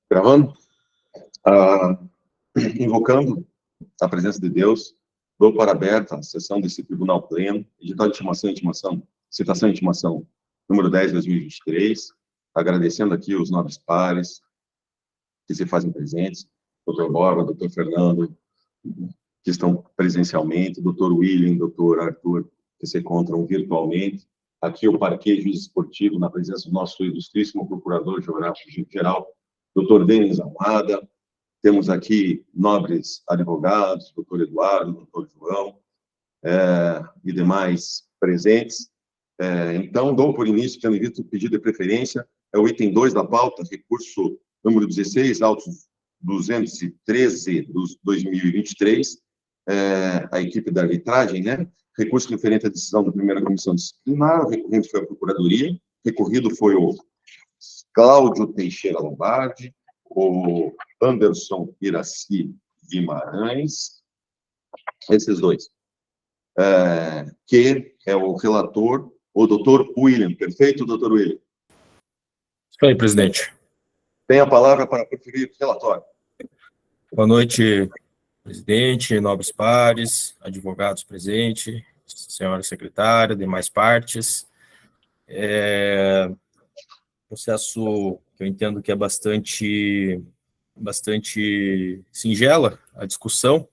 Gravando? Invocando a presença de Deus, dou para aberta a sessão desse tribunal pleno, edital de citação e intimação número 10, 2023, agradecendo aqui os nobres pares que se fazem presentes, doutor Borba, doutor Fernando, que estão presencialmente, doutor William, doutor Arthur, que se encontram virtualmente, aqui o Parquê Juiz Esportivo, na presença do nosso ilustríssimo procurador-geral, doutor Denis Almada. Temos aqui nobres advogados, doutor Eduardo, doutor João, e demais presentes. Então, dou por início, tendo visto o pedido de preferência, é o item 2 da pauta, recurso número 16, autos 213, dos 2023, a equipe da arbitragem, né? Recurso referente à decisão da primeira comissão disciplinar, o recorrente foi a Procuradoria, recorrido foi o Cláudio Teixeira Lombardi, o Anderson Iraci Guimarães, esses dois, que é o relator, o doutor William. Perfeito, doutor William? Isso aí, presidente. Tem a palavra para proferir o relatório. Boa noite, presidente, nobres pares, advogados presentes, senhora secretária, demais partes. Processo que eu entendo que é bastante singela a discussão,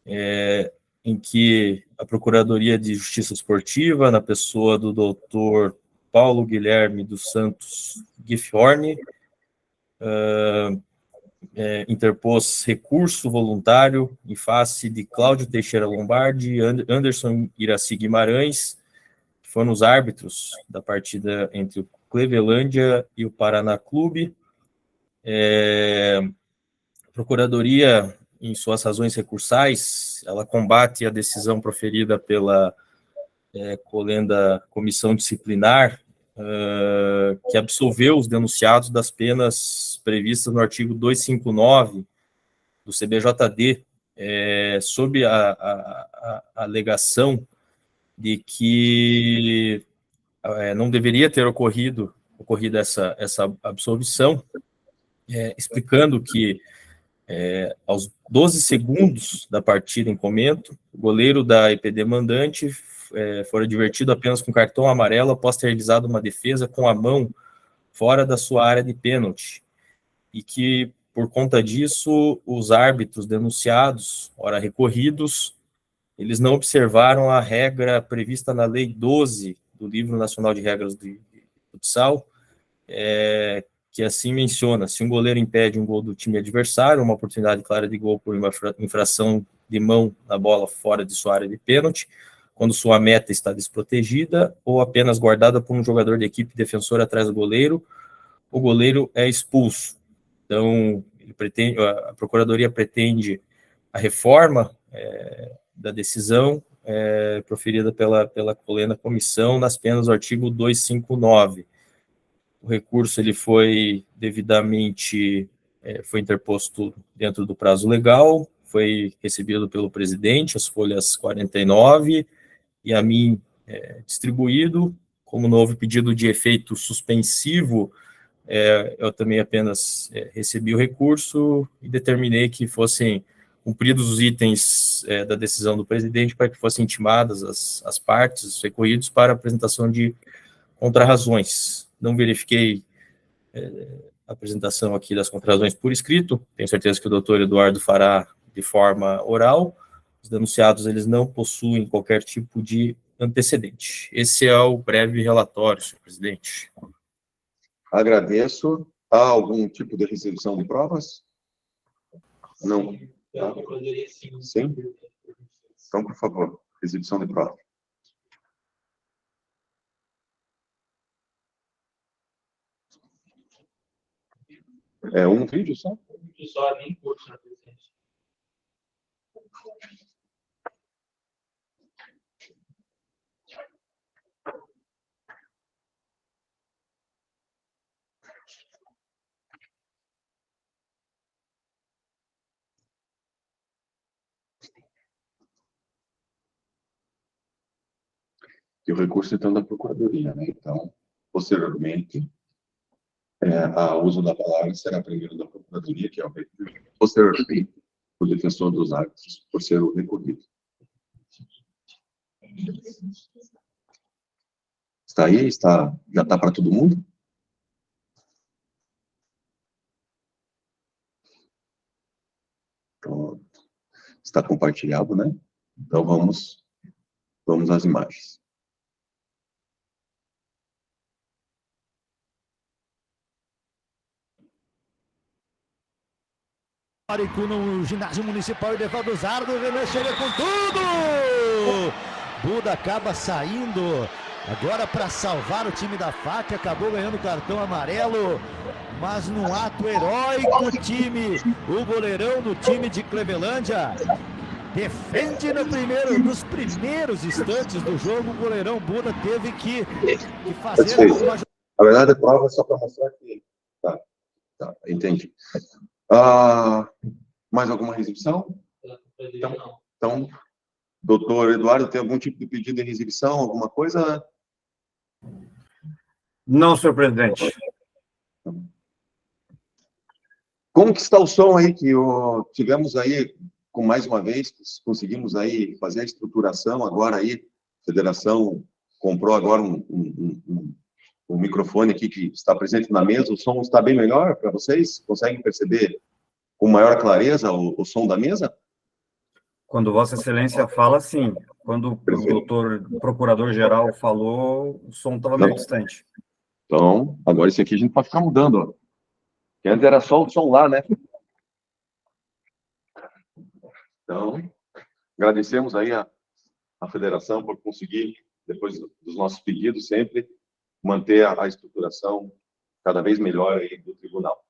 em que a Procuradoria de Justiça Esportiva, na pessoa do doutor Paulo Guilherme dos Santos Gifhorn, interpôs recurso voluntário em face de Cláudio Teixeira Lombardi e Anderson Iraci Guimarães, que foram os árbitros da partida entre o Clevelândia e o Paraná Clube. A Procuradoria, em suas razões recursais, ela combate a decisão proferida pela colenda Comissão Disciplinar, que absolveu os denunciados das penas previstas no artigo 259 do CBJD, sob a alegação de que não deveria ter ocorrido essa absolvição, explicando que aos 12 segundos da partida em comento, o goleiro da EPD mandante foi advertido apenas com cartão amarelo após ter realizado uma defesa com a mão fora da sua área de pênalti, e que, por conta disso, os árbitros denunciados, ora recorridos, eles não observaram a regra prevista na Lei 12 do Livro Nacional de Regras de Futsal, que assim menciona: se um goleiro impede um gol do time adversário, uma oportunidade clara de gol por uma infração de mão na bola fora de sua área de pênalti, quando sua meta está desprotegida ou apenas guardada por um jogador de equipe defensora atrás do goleiro, o goleiro é expulso. Então, a Procuradoria pretende a reforma da decisão proferida pela colenda comissão nas penas do artigo 259. O recurso ele foi devidamente foi interposto dentro do prazo legal, foi recebido pelo presidente, as folhas 49, e a mim distribuído. Como não houve pedido de efeito suspensivo, eu também apenas recebi o recurso e determinei que fossem cumpridos os itens da decisão do presidente para que fossem intimadas as partes, os recorridos, para apresentação de contrarrazões. Não verifiquei a apresentação aqui das contrarrazões por escrito, tenho certeza que o doutor Eduardo fará de forma oral. Os denunciados, eles não possuem qualquer tipo de antecedente. Esse é o breve relatório, senhor presidente. Agradeço. Há algum tipo de restrição de provas? Não. Tá. Sim? Então, por favor, exibição de prova. É um vídeo só? Um vídeo só, nem curto, senhor presidente. E o recurso, então, da Procuradoria, né? Então, Posteriormente, o uso da palavra será primeiro da Procuradoria, que é o requerido, posteriormente, o defensor dos árbitros, por ser o recorrido. Está aí? Já está para todo mundo? Pronto. Está compartilhado, né? Então, vamos às imagens. No ginásio municipal Edevaldo dos Ardos, o Renan chega com tudo! Buda acaba saindo agora para salvar o time da FAC, acabou ganhando o cartão amarelo, mas num ato heróico o goleirão do time de Clevelândia defende nos primeiros instantes do jogo. O goleirão Buda teve que fazer uma... Na verdade, a prova é só para mostrar que... Tá, entendi. Mais alguma exibição? Então, doutor Eduardo, tem algum tipo de pedido de exibição, alguma coisa? Não, senhor presidente. Como que está o som aí que tivemos aí, com mais uma vez, conseguimos aí fazer a estruturação agora aí, a federação comprou agora um microfone aqui que está presente na mesa, o som está bem melhor para vocês? Conseguem perceber com maior clareza o som da mesa? Quando Vossa Excelência fala, sim. Quando o doutor procurador-geral falou, o som estava meio distante. Então, agora esse aqui a gente pode ficar mudando, ó. Porque antes era só o som lá, né? Então, agradecemos aí a federação por conseguir, depois dos nossos pedidos, sempre manter a estruturação cada vez melhor aí do tribunal.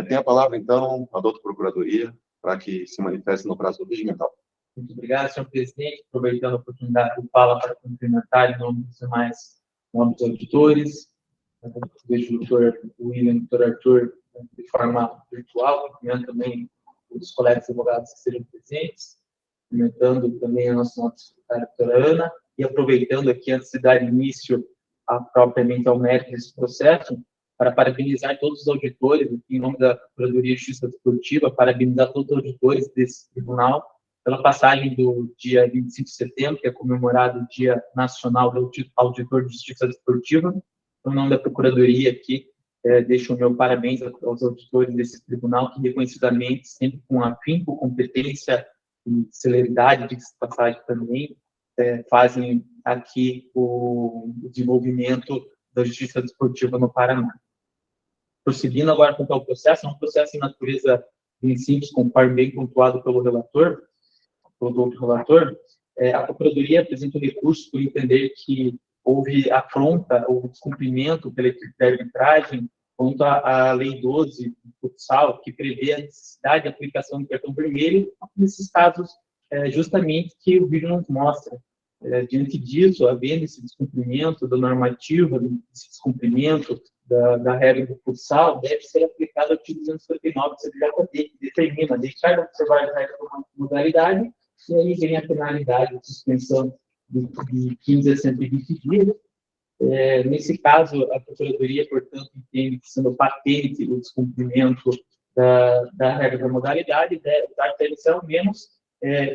Tem a palavra, então, a doutora Procuradoria, para que se manifeste no prazo regimental. Muito obrigado, senhor presidente. Aproveitando a oportunidade de fala para cumprimentar em nome dos demais nobres auditores, vejo o doutor William e o doutor Arthur de forma virtual, cumprimento também os colegas advogados que estejam presentes, cumprimentando também a nossa secretária, doutora Ana, e aproveitando aqui, antes de dar início propriamente ao mérito desse processo, para parabenizar todos os auditores, em nome da Procuradoria de Justiça Desportiva, parabenizar todos os auditores desse tribunal pela passagem do dia 25 de setembro, que é comemorado o Dia Nacional do Auditor de Justiça Desportiva. Em nome da Procuradoria aqui, deixo o meu parabéns aos auditores desse tribunal, que reconhecidamente, sempre com afinco, competência e celeridade de passagem também, fazem aqui o desenvolvimento da justiça desportiva no Paraná. Prosseguindo agora quanto ao processo, é um processo de natureza bem simples, conforme bem pontuado pelo relator, a Procuradoria apresenta um recurso por entender que houve afronta ou descumprimento pela equipe de arbitragem quanto à Lei 12 do futsal, que prevê a necessidade de aplicação do cartão vermelho nesses casos justamente que o vídeo não mostra. Diante disso, havendo esse descumprimento da normativa, esse descumprimento da regra do futsal, deve ser aplicado o artigo 259 do CBJP, que determina deixar de observar a regra da modalidade, e aí vem a penalidade de suspensão de 15 a 120 dias. Nesse caso, a Procuradoria, portanto, entende que, sendo patente o descumprimento da regra da modalidade, devem ser ao menos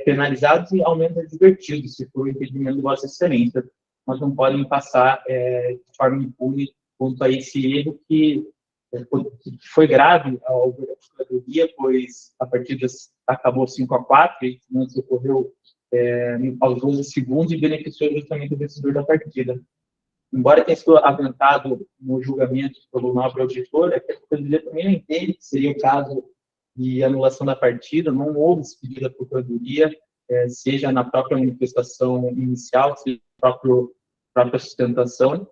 penalizados e ao menos advertidos, se for o entendimento de Vossa Excelência. Mas não podem passar de forma impune quanto a esse erro que foi grave ao Procuradoria, pois a partida acabou 5-4, e antes ocorreu aos 12 segundos e beneficiou justamente o vencedor da partida. Embora tenha sido aventado no julgamento pelo nobre auditor, a Procuradoria também não entende que seria o caso de anulação da partida, não houve esse pedido da Procuradoria, seja na própria manifestação inicial, seja na própria sustentação.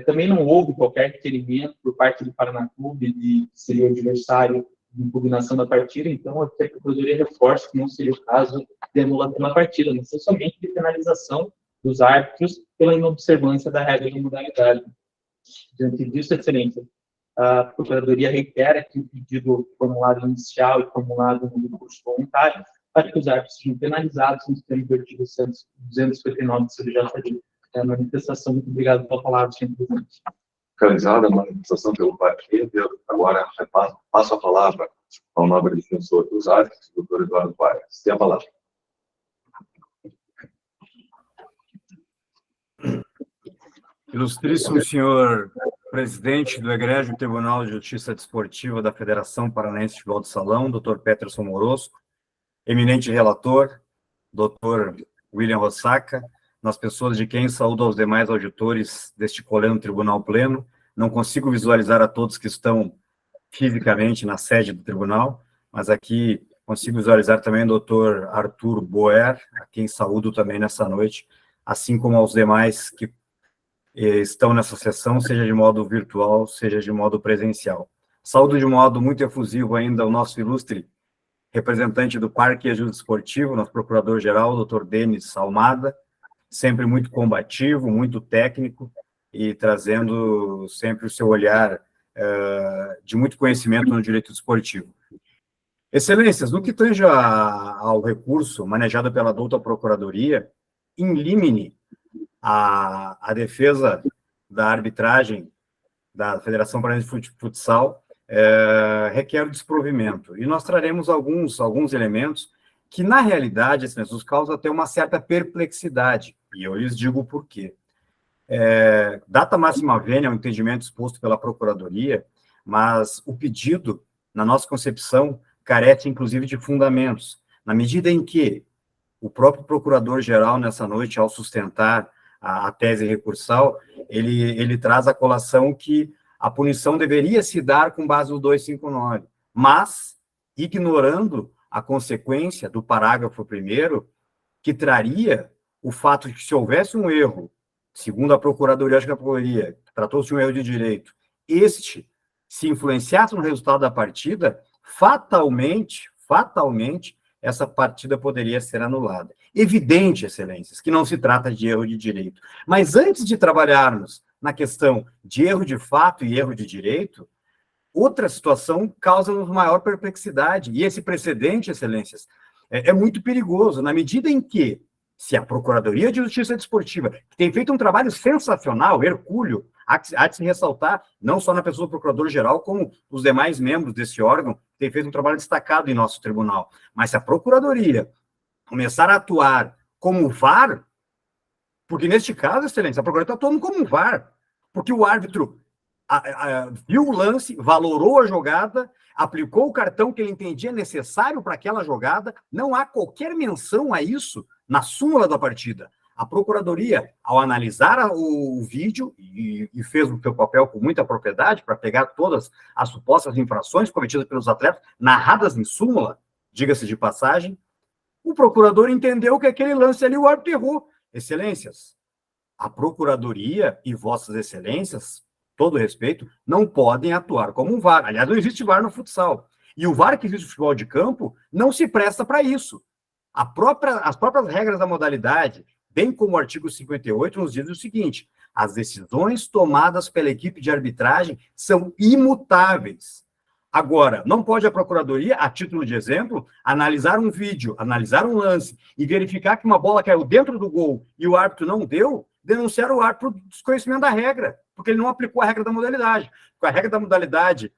Também não houve qualquer requerimento por parte do Paraná Clube de que seria o adversário de impugnação da partida, então a Procuradoria reforça que não seria o caso de anulação da partida, mas somente de penalização dos árbitros pela inobservância da regra de modalidade. Diante disso, Excelência, a Procuradoria reitera que o pedido formulado inicial e formulado no recurso voluntário para que os árbitros sejam penalizados nos termos do artigo 259 do CBJP. A manifestação, muito obrigado pela palavra, senhor presidente. Realizada a manifestação pelo parquê, eu agora passo a palavra ao nobre defensor dos árbitros, doutor Eduardo Vargas. Tem a palavra. Ilustríssimo senhor presidente do Egrégio Tribunal de Justiça Desportiva da Federação Paranaense de Futebol de Salão, doutor Peterson Morosco, eminente relator, doutor William Rossaca, nas pessoas de quem saúdo aos demais auditores deste coleno Tribunal Pleno. Não consigo visualizar a todos que estão fisicamente na sede do tribunal, mas aqui consigo visualizar também o doutor Arthur Boer, a quem saúdo também nessa noite, assim como aos demais que estão nessa sessão, seja de modo virtual, seja de modo presencial. Saúdo de modo muito efusivo ainda o nosso ilustre representante do Parque e Ajuda Esportivo, nosso procurador-geral, doutor Denis Almada, sempre muito combativo, muito técnico e trazendo sempre o seu olhar de muito conhecimento no direito esportivo. Excelências, no que tange ao recurso manejado pela douta Procuradoria, in limine, a defesa da arbitragem da Federação Paranaense de Futsal requer o desprovimento. E nós traremos alguns elementos que, na realidade, nos causa até uma certa perplexidade. E eu lhes digo o porquê. Data máxima vênia é um entendimento exposto pela Procuradoria, mas o pedido, na nossa concepção, carece, inclusive, de fundamentos, na medida em que o próprio Procurador-Geral, nessa noite, ao sustentar a tese recursal, ele traz a colação que a punição deveria se dar com base no 259, mas ignorando a consequência do parágrafo 1º, que traria o fato de que se houvesse um erro, segundo a Procuradoria, acho que a Procuradoria tratou-se de um erro de direito, este se influenciasse no resultado da partida, fatalmente, essa partida poderia ser anulada. Evidente, excelências, que não se trata de erro de direito. Mas antes de trabalharmos na questão de erro de fato e erro de direito, outra situação causa-nos maior perplexidade. E esse precedente, excelências, é muito perigoso, na medida em que, se a Procuradoria de Justiça Desportiva, que tem feito um trabalho sensacional, hercúleo, há de se ressaltar, não só na pessoa do Procurador-Geral, como os demais membros desse órgão, que tem feito um trabalho destacado em nosso tribunal. Mas se a Procuradoria começar a atuar como VAR, porque neste caso, excelência, a Procuradoria está atuando como VAR, porque o árbitro viu o lance, valorou a jogada, aplicou o cartão que ele entendia necessário para aquela jogada, não há qualquer menção a isso na súmula da partida. A Procuradoria, ao analisar o vídeo, e fez o seu papel com muita propriedade para pegar todas as supostas infrações cometidas pelos atletas, narradas em súmula, diga-se de passagem, o procurador entendeu que aquele lance ali o árbitro errou. Excelências, a Procuradoria e vossas excelências, todo respeito, não podem atuar como um VAR. Aliás, não existe VAR no futsal. E o VAR que existe no futebol de campo não se presta para isso. As próprias regras da modalidade, bem como o artigo 58, nos diz o seguinte: as decisões tomadas pela equipe de arbitragem são imutáveis. Agora, não pode a Procuradoria, a título de exemplo, analisar um vídeo, analisar um lance e verificar que uma bola caiu dentro do gol e o árbitro não deu, denunciar o árbitro por desconhecimento da regra, porque ele não aplicou a regra da modalidade. Porque a regra da modalidade,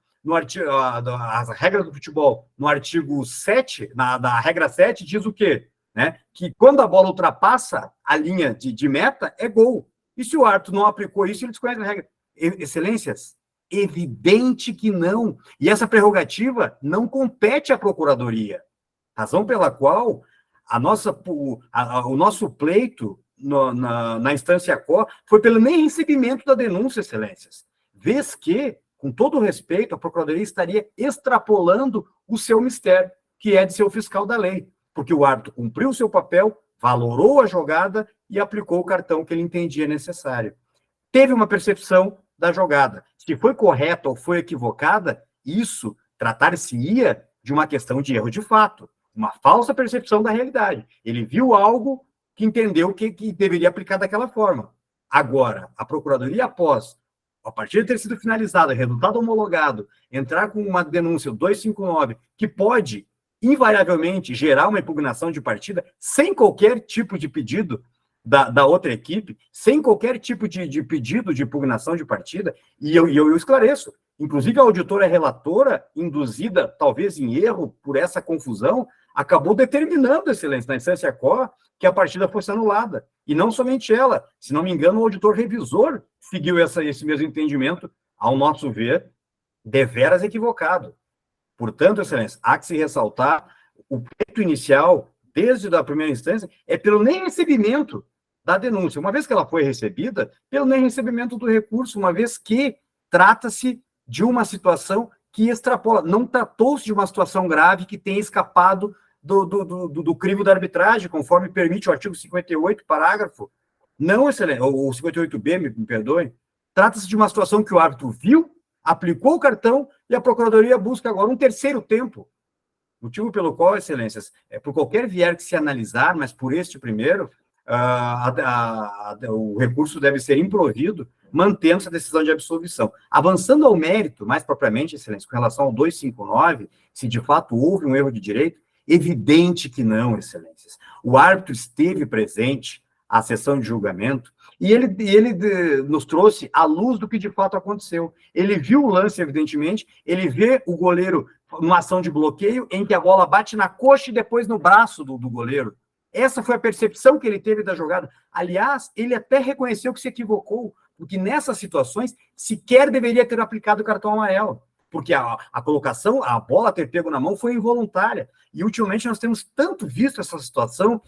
as regras do futebol, no artigo 7, da regra 7, diz o quê? Né? Que quando a bola ultrapassa a linha de meta, é gol. E se o árbitro não aplicou isso, ele desconhece a regra. Excelências, evidente que não. E essa prerrogativa não compete à Procuradoria. Razão pela qual o nosso pleito na instância COR foi pelo nem recebimento da denúncia, excelências. Vez que, com todo o respeito, a Procuradoria estaria extrapolando o seu mistério, que é de ser o fiscal da lei, porque o árbitro cumpriu o seu papel, valorou a jogada e aplicou o cartão que ele entendia necessário. Teve uma percepção da jogada. Se foi correta ou foi equivocada, isso tratar-se-ia de uma questão de erro de fato, uma falsa percepção da realidade. Ele viu algo que entendeu que deveria aplicar daquela forma. Agora, a Procuradoria, a partir de ter sido finalizada, resultado homologado, entrar com uma denúncia 259, que pode, invariavelmente, gerar uma impugnação de partida, sem qualquer tipo de pedido da outra equipe, sem qualquer tipo de pedido de impugnação de partida, e eu esclareço. Inclusive, a auditora relatora, induzida, talvez em erro, por essa confusão, acabou determinando, Excelência, na instância quo, que a partida fosse anulada. E não somente ela. Se não me engano, o auditor revisor seguiu esse mesmo entendimento, ao nosso ver, deveras equivocado. Portanto, Excelência, há que se ressaltar o pleito inicial, desde a primeira instância, é pelo nem recebimento da denúncia. Uma vez que ela foi recebida, pelo nem recebimento do recurso, uma vez que trata-se de uma situação que extrapola. Não tratou-se de uma situação grave que tenha escapado do crivo da arbitragem, conforme permite o artigo 58, parágrafo. Não, Excelência, ou 58B, me perdoem. Trata-se de uma situação que o árbitro viu, aplicou o cartão e a Procuradoria busca agora um terceiro tempo. Motivo pelo qual, Excelências, por qualquer vier que se analisar, mas por este primeiro, o recurso deve ser improvido, mantendo-se a decisão de absolvição. Avançando ao mérito, mais propriamente, Excelência, com relação ao 259, se de fato houve um erro de direito, evidente que não, Excelências. O árbitro esteve presente à sessão de julgamento e ele nos trouxe à luz do que de fato aconteceu. Ele viu o lance, evidentemente, ele vê o goleiro numa ação de bloqueio em que a bola bate na coxa e depois no braço do goleiro. Essa foi a percepção que ele teve da jogada. Aliás, ele até reconheceu que se equivocou, porque nessas situações sequer deveria ter aplicado o cartão amarelo, porque a colocação, a bola ter pego na mão foi involuntária. E ultimamente nós temos tanto visto essa situação,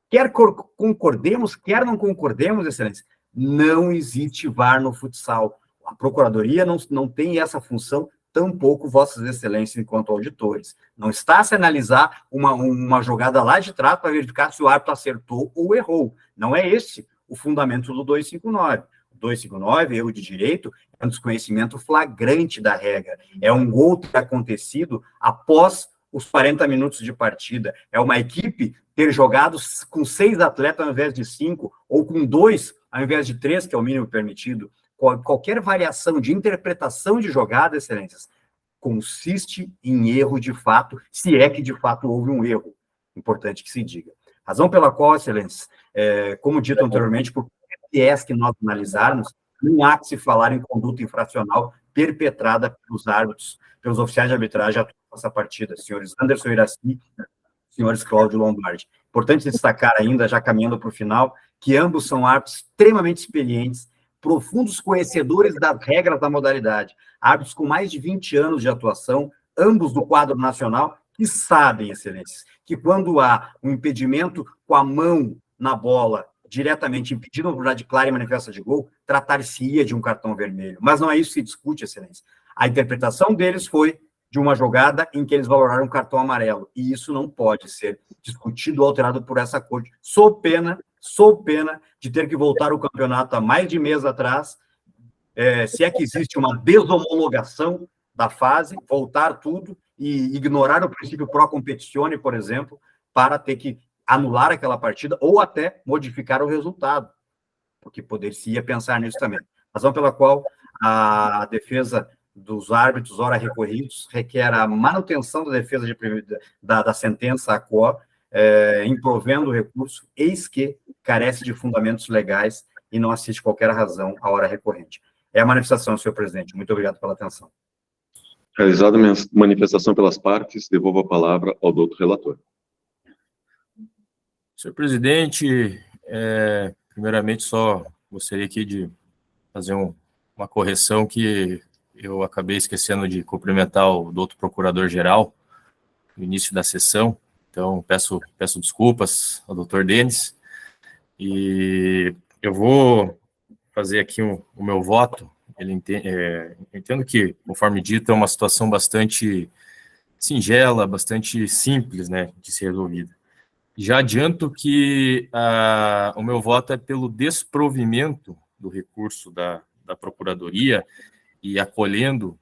quer concordemos, quer não concordemos, Excelência, não existe VAR no futsal. A Procuradoria não tem essa função, tampouco Vossas Excelências enquanto auditores. Não está a se analisar uma jogada lá de trás para verificar se o árbitro acertou ou errou. Não é esse o fundamento do 259. O 259, erro de direito, é um desconhecimento flagrante da regra. É um gol ter acontecido após os 40 minutos de partida. É uma equipe ter jogado com 6 atletas ao invés de 5, ou com 2 ao invés de 3, que é o mínimo permitido. Qualquer variação de interpretação de jogada, Excelências, consiste em erro de fato, se é que de fato houve um erro. Importante que se diga. Razão pela qual, Excelências, como dito anteriormente, por viés que nós analisarmos, não há que se falar em conduta infracional perpetrada pelos árbitros, pelos oficiais de arbitragem nessa partida, senhores Anderson Iraci, senhores Cláudio Lombardi. Importante destacar ainda, já caminhando para o final, que ambos são árbitros extremamente experientes, profundos conhecedores das regras da modalidade, árbitros com mais de 20 anos de atuação, ambos do quadro nacional, que sabem, Excelências, que quando há um impedimento com a mão na bola, diretamente impedindo a oportunidade clara e manifesta de gol, tratar-se-ia de um cartão vermelho. Mas não é isso que se discute, Excelência. A interpretação deles foi de uma jogada em que eles valoraram um cartão amarelo, e isso não pode ser discutido ou alterado por essa corte, sob pena de ter que voltar o campeonato há mais de mês atrás, se é que existe uma deshomologação da fase, voltar tudo e ignorar o princípio pro competizione, por exemplo, para ter que anular aquela partida ou até modificar o resultado, porque poderia pensar nisso também. Razão pela qual a defesa dos árbitros, ora recorridos, requer a manutenção da defesa da sentença à quo, improvendo o recurso, eis que carece de fundamentos legais e não assiste qualquer razão à hora recorrente. É a manifestação, senhor presidente. Muito obrigado pela atenção. Realizada a manifestação pelas partes, devolvo a palavra ao doutor relator. Senhor presidente, primeiramente só gostaria aqui de fazer uma correção que eu acabei esquecendo de cumprimentar o doutor procurador-geral no início da sessão, então peço desculpas ao doutor Denis, e eu vou fazer aqui o meu voto. Entendo que, conforme dito, é uma situação bastante singela, bastante simples, né, de ser resolvida. Já adianto que o meu voto é pelo desprovimento do recurso da Procuradoria e acolhendo,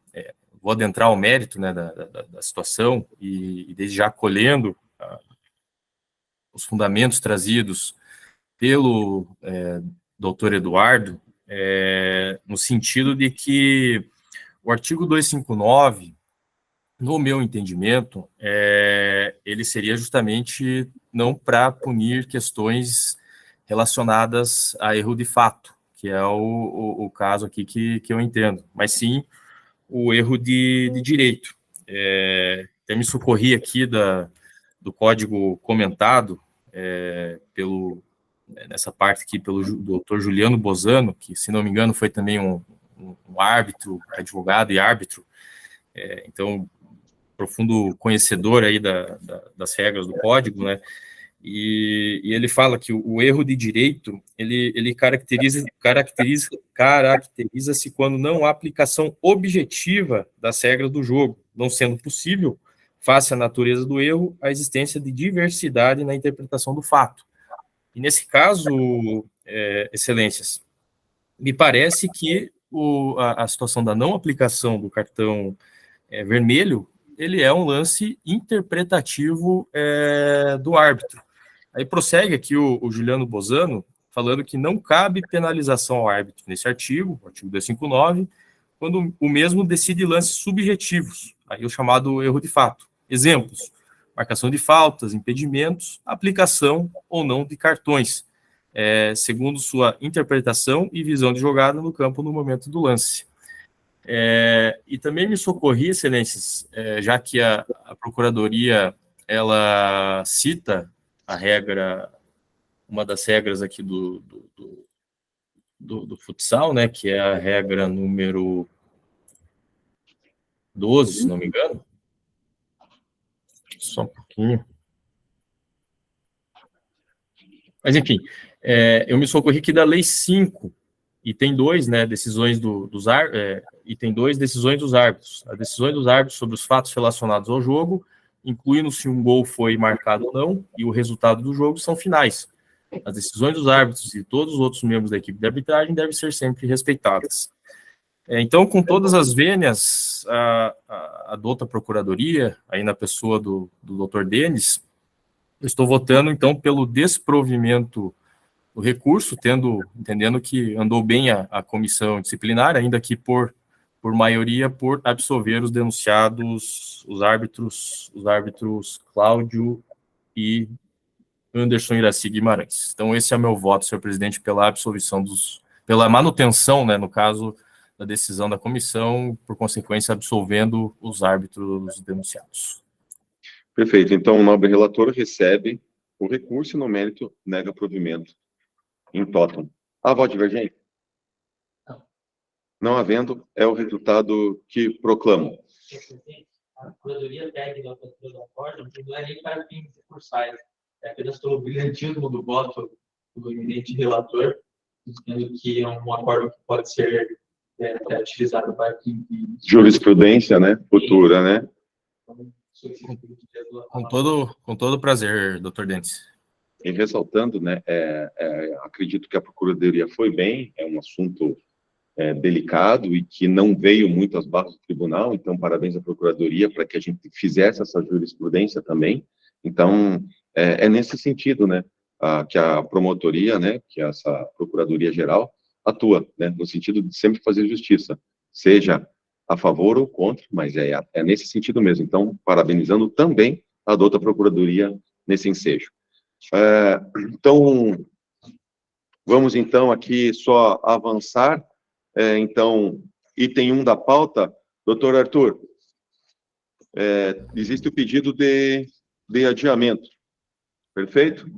vou adentrar ao mérito, né, da situação e desde já acolhendo os fundamentos trazidos pelo doutor Eduardo, no sentido de que o artigo 259, no meu entendimento, ele seria justamente não para punir questões relacionadas a erro de fato, que é o caso aqui que eu entendo, mas sim o erro de direito. Até me socorri aqui do código comentado nessa parte aqui pelo doutor Juliano Bozano, que, se não me engano, foi também um árbitro, advogado e árbitro, então, profundo conhecedor aí das regras do código, né? E ele fala que o erro de direito, ele caracteriza-se quando não há aplicação objetiva das regras do jogo, não sendo possível, face à natureza do erro, a existência de diversidade na interpretação do fato. E nesse caso, excelências, me parece que a situação da não aplicação do cartão vermelho, ele é um lance interpretativo do árbitro. Aí prossegue aqui o Juliano Bozano, falando que não cabe penalização ao árbitro nesse artigo, o artigo 259, quando o mesmo decide lances subjetivos, aí o chamado erro de fato. Exemplos: marcação de faltas, impedimentos, aplicação ou não de cartões, segundo sua interpretação e visão de jogada no campo no momento do lance. E também me socorri, excelências, já que a Procuradoria ela cita a regra, uma das regras aqui do futsal, né, que é a regra número 12, se não me engano. Só um pouquinho. Mas, enfim, eu me socorri aqui da Lei 5, e tem dois, né, decisões decisões dos árbitros. As decisões dos árbitros sobre os fatos relacionados ao jogo, incluindo se um gol foi marcado ou não, e o resultado do jogo, são finais. As decisões dos árbitros e todos os outros membros da equipe de arbitragem devem ser sempre respeitadas. Então, com todas as vênias, a douta Procuradoria, aí na pessoa do Dr. Denis, eu estou votando, então, pelo desprovimento do recurso, entendendo que andou bem a comissão disciplinar, ainda que por maioria, por absolver os denunciados, os árbitros Cláudio e Anderson Iraci Guimarães. Então, esse é o meu voto, senhor presidente, pela absolvição pela manutenção, né, no caso da decisão da comissão, por consequência, absolvendo os árbitros denunciados. Perfeito. Então, o nobre relator recebe o recurso e, no mérito, nega provimento em totum. Há voto divergente? Não. Não havendo, é o resultado que proclamo. A Procuradoria Técnica do acordo não é nem para fins recursais, é apenas pelo brilhantismo do voto do eminente relator, dizendo que é um acordo que pode ser utilizado para fins jurisprudência, né, futura, né? Com todo prazer, doutor Denis. E ressaltando, né, acredito que a Procuradoria foi bem, é um assunto delicado e que não veio muito às barras do tribunal, então parabéns à Procuradoria para que a gente fizesse essa jurisprudência também. Então, é nesse sentido, né, que a promotoria, né, que essa Procuradoria Geral atua, né, no sentido de sempre fazer justiça, seja a favor ou contra, mas é nesse sentido mesmo. Então, parabenizando também a douta Procuradoria nesse ensejo. Então, vamos então aqui só avançar. Então, item 1 da pauta, doutor Arthur, existe o pedido de adiamento, perfeito?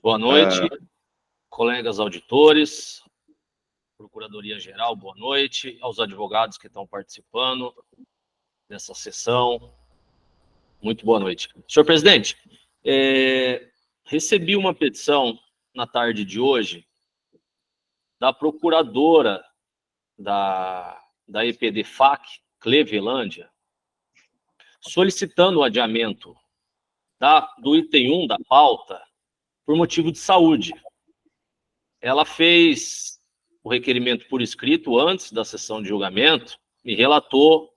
Boa noite, colegas auditores, Procuradoria-Geral, boa noite, aos advogados que estão participando dessa sessão, muito boa noite. Senhor presidente, recebi uma petição na tarde de hoje da procuradora da EPD-FAC, Clevelândia, solicitando o adiamento do item 1 da pauta por motivo de saúde. Ela fez o requerimento por escrito antes da sessão de julgamento, me relatou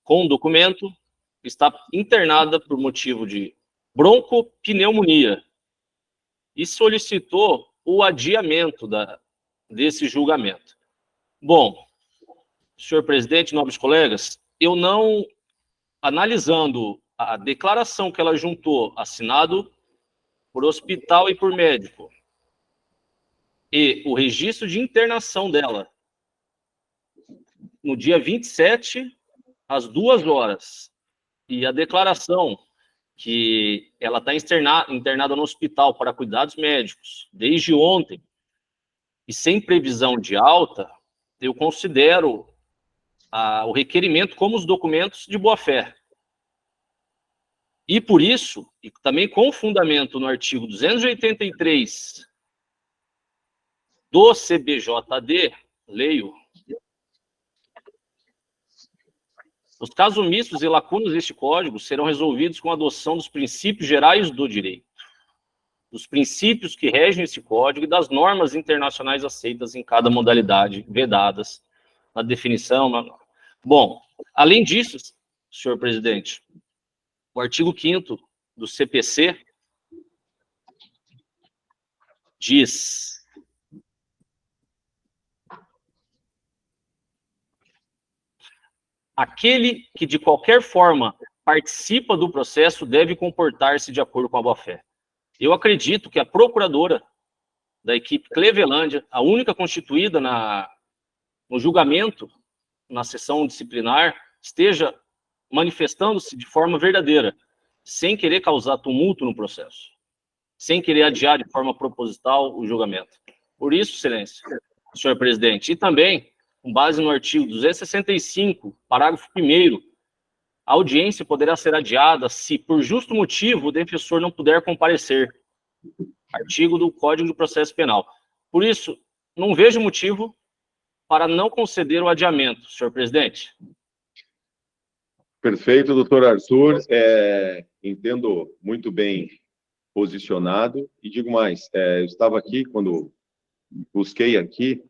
com o documento que está internada por motivo de broncopneumonia e solicitou o adiamento desse julgamento. Bom, senhor presidente, nobres colegas, eu não, analisando a declaração que ela juntou, assinado por hospital e por médico, e o registro de internação dela no dia 27, às 2 horas, e a declaração que ela está internada no hospital para cuidados médicos desde ontem e sem previsão de alta, eu considero o requerimento como os documentos de boa-fé. E por isso, e também com fundamento no artigo 283 do CBJD, leio: os casos omissos e lacunas deste Código serão resolvidos com a adoção dos princípios gerais do direito, dos princípios que regem esse Código e das normas internacionais aceitas em cada modalidade, vedadas na definição. Bom, além disso, senhor presidente, o artigo 5º do CPC diz: aquele que de qualquer forma participa do processo deve comportar-se de acordo com a boa-fé. Eu acredito que a procuradora da equipe Clevelândia, a única constituída no julgamento, na sessão disciplinar, esteja manifestando-se de forma verdadeira, sem querer causar tumulto no processo, sem querer adiar de forma proposital o julgamento. Por isso, excelência, senhor presidente, e também, com base no artigo 265, parágrafo 1º, a audiência poderá ser adiada se, por justo motivo, o defensor não puder comparecer. Artigo do Código de Processo Penal. Por isso, não vejo motivo para não conceder o adiamento, senhor presidente. Perfeito, doutor Arthur. Entendo muito bem posicionado. E digo mais, eu estava aqui, quando busquei aqui,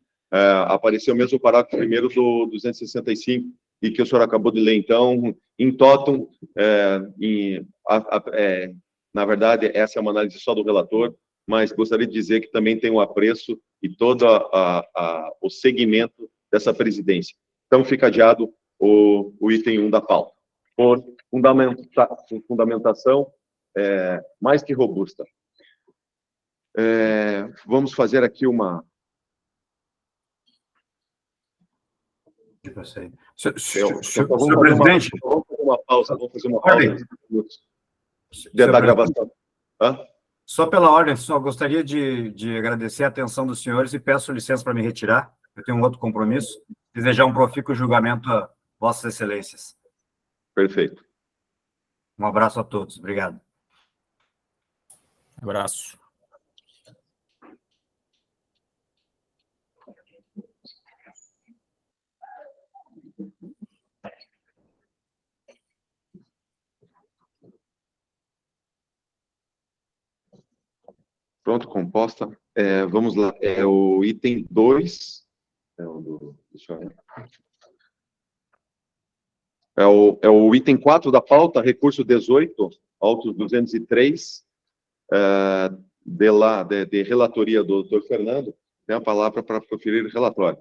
apareceu mesmo o parágrafo 1º do 265, e que o senhor acabou de ler, então, em totum, na verdade, essa é uma análise só do relator, mas gostaria de dizer que também tem o apreço e todo o segmento dessa presidência. Então, fica adiado o item 1 da pauta, por fundamentação mais que robusta. Vamos fazer aqui uma... Senhor presidente, vamos fazer uma pausa. Da gravação. Só pela ordem, só gostaria de agradecer a atenção dos senhores e peço licença para me retirar. Eu tenho um outro compromisso. Desejar um profícuo julgamento a vossas excelências. Perfeito. Um abraço a todos. Obrigado. Abraço. Pronto, composta. Vamos lá. O item 2. O item 4 da pauta, recurso 18, autos 203, de relatoria do doutor Fernando. Tem a palavra para proferir o relatório.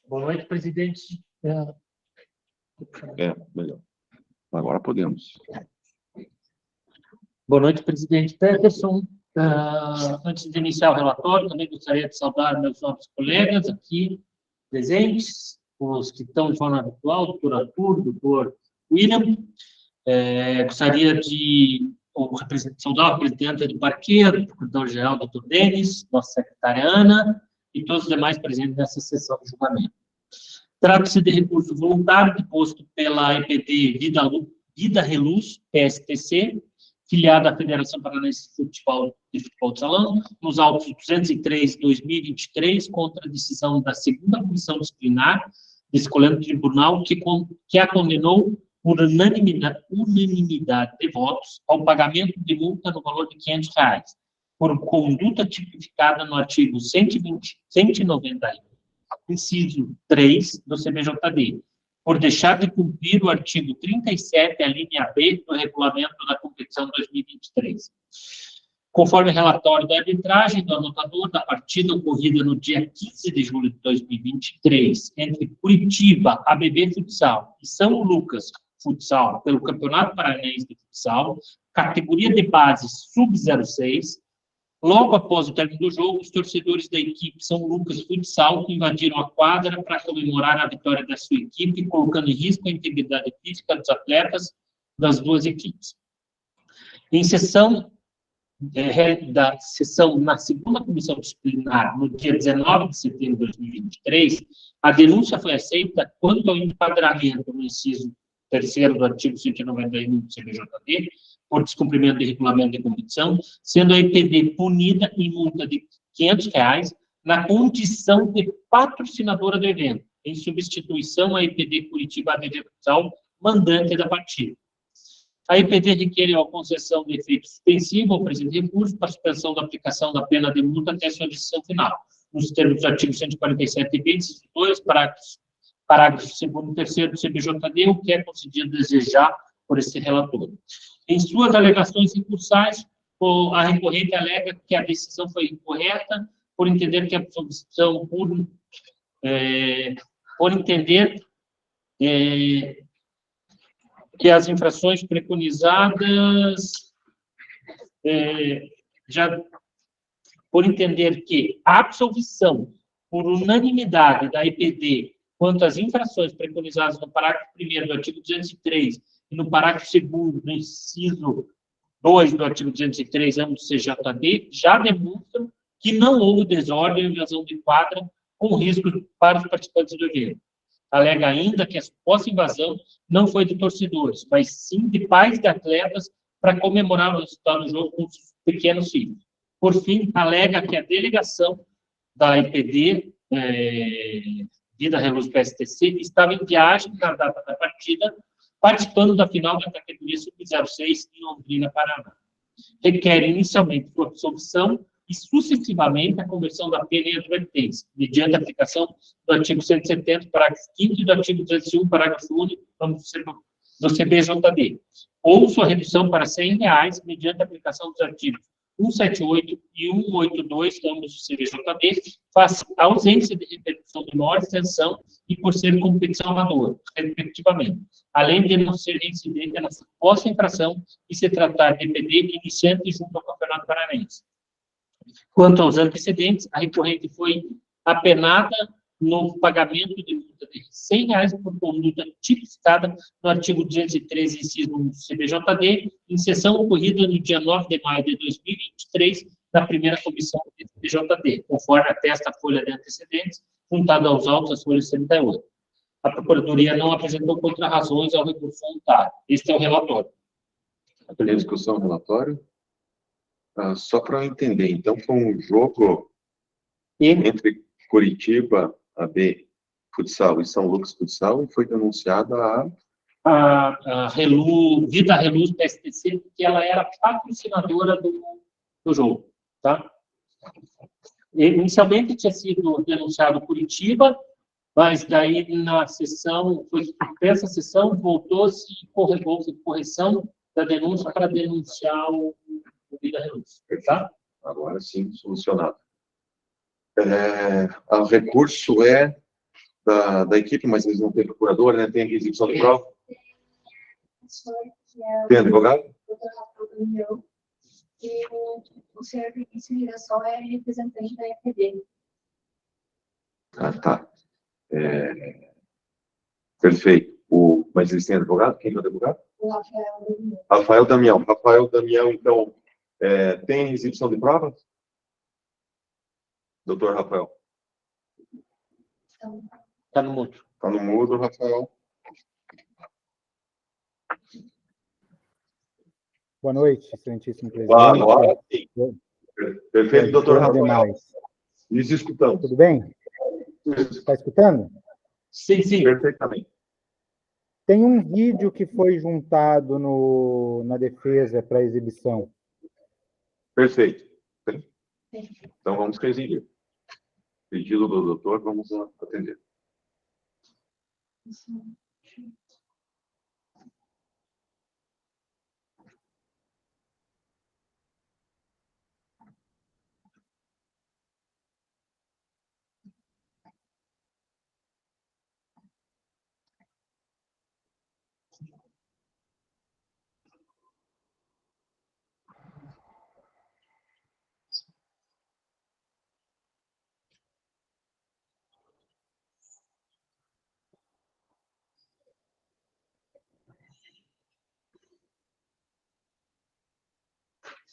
Boa noite, presidente. Melhor. Agora podemos. Boa noite, presidente Peterson. Antes de iniciar o relatório, também gostaria de saudar meus novos colegas aqui presentes, os que estão de forma habitual, doutor Arthur, doutor William. Gostaria de saudar o presidente do Parqueiro, o procurador-geral, doutor Denis, nossa secretária Ana, e todos os demais presentes nessa sessão de julgamento. Trata-se de recurso voluntário deposto pela EPD Vida Reluz, PSTC, filiada à Federação Paranaense de Futebol de Salão, nos autos 203/2023, contra a decisão da 2ª Comissão Disciplinar, escolhendo o tribunal que a condenou por unanimidade de votos ao pagamento de multa no valor de R$500, por conduta tipificada no artigo 190, inciso 3 do CBJD, por deixar de cumprir o artigo 37, a linha B, do regulamento da competição 2023. Conforme relatório da arbitragem do anotador da partida ocorrida no dia 15 de julho de 2023, entre Curitiba, ABB Futsal e São Lucas Futsal, pelo Campeonato Paranaense de Futsal, categoria de base sub-06, Logo após o término do jogo, os torcedores da equipe São Lucas Futsal invadiram a quadra para comemorar a vitória da sua equipe, colocando em risco a integridade física dos atletas das duas equipes. Em sessão na segunda comissão disciplinar, no dia 19 de setembro de 2023, a denúncia foi aceita quanto ao enquadramento no inciso 3º do artigo 191 do CBJD, por descumprimento de regulamento de competição, sendo a EPD punida em multa de R$ 500 na condição de patrocinadora do evento, em substituição à EPD Curitiba ADV Futsal, mandante da partida. A EPD requereu a concessão de efeito suspensivo ao presente recurso para suspensão da aplicação da pena de multa até a sua decisão final, nos termos do artigo 147b, inciso 2, parágrafos 2º e 3º do CBJD, o que é concedido desejar por esse relator. Em suas alegações recursais, a recorrente alega que a decisão foi incorreta, por entender que a absolvição, por entender que as infrações preconizadas, por entender que a absolvição por unanimidade da EPD quanto às infrações preconizadas no parágrafo 1º do artigo 203 e no parágrafo 2º do inciso 2 do artigo 203, ambos do CJD, já demonstram que não houve desordem ou invasão de quadra com risco para os participantes do evento. Alega ainda que a suposta invasão não foi de torcedores, mas sim de pais de atletas para comemorar o resultado do jogo com os pequenos filhos. Por fim, alega que a delegação da EPD, Vida Reluz PSTC, estava em viagem na data da partida, participando da final da categoria Sub-06 em Londrina, Paraná. Requer inicialmente sua absolvição e, sucessivamente, a conversão da pena em advertência, mediante a aplicação do artigo 170, parágrafo 5º e do artigo 201, parágrafo único do CBJD, ou sua redução para R$ 100, mediante a aplicação dos artigos 178 e 182, ambos do CBJD, face à ausência de repercussão menor extensão e por ser competição amadora, respectivamente, além de não ser reincidente na suposta infração e se tratar de EPD iniciante junto ao Campeonato Paranaense. Quanto aos antecedentes, a recorrente foi apenada no pagamento de multa de R$ 100 por conduta tipificada no artigo 213, inciso 1 do CBJD, em sessão ocorrida no dia 9 de maio de 2023, na primeira comissão do CBJD, conforme atesta a folha de antecedentes, juntada aos autos, as folhas 78. A Procuradoria não apresentou contrarrazões ao recurso voluntário. Este é o relatório. Pela discussão do relatório. Só para eu entender, então foi um jogo entre Curitiba, AB Futsal e São Lucas Futsal, e foi denunciada a Vida Reluz PSTC, porque ela era patrocinadora do jogo, tá? Inicialmente tinha sido denunciado Curitiba, mas daí na sessão, essa sessão voltou-se e houve correção da denúncia para denunciar o Vida Reluz, tá? Agora sim, solucionado. O recurso é da equipe, mas eles não têm procurador, né? Tem exibição de prova? Tem advogado? E o senhor Vinícius Mirassol é representante da EPD. Tá. Perfeito. Mas eles têm advogado? Quem é o advogado? O Rafael Damião. Rafael Damião. Rafael Damião, então, tem exibição de prova? Doutor Rafael. Está no mudo. Está no mudo, Rafael. Boa noite, excelentíssimo presidente. Agora sim. Perfeito, doutor Rafael. Demais. Nos escutamos. Tudo bem? Está escutando? Sim, sim. Perfeitamente. Tem um vídeo que foi juntado na defesa para exibição. Perfeito. Então, vamos exigir. Pedido do doutor, vamos atender.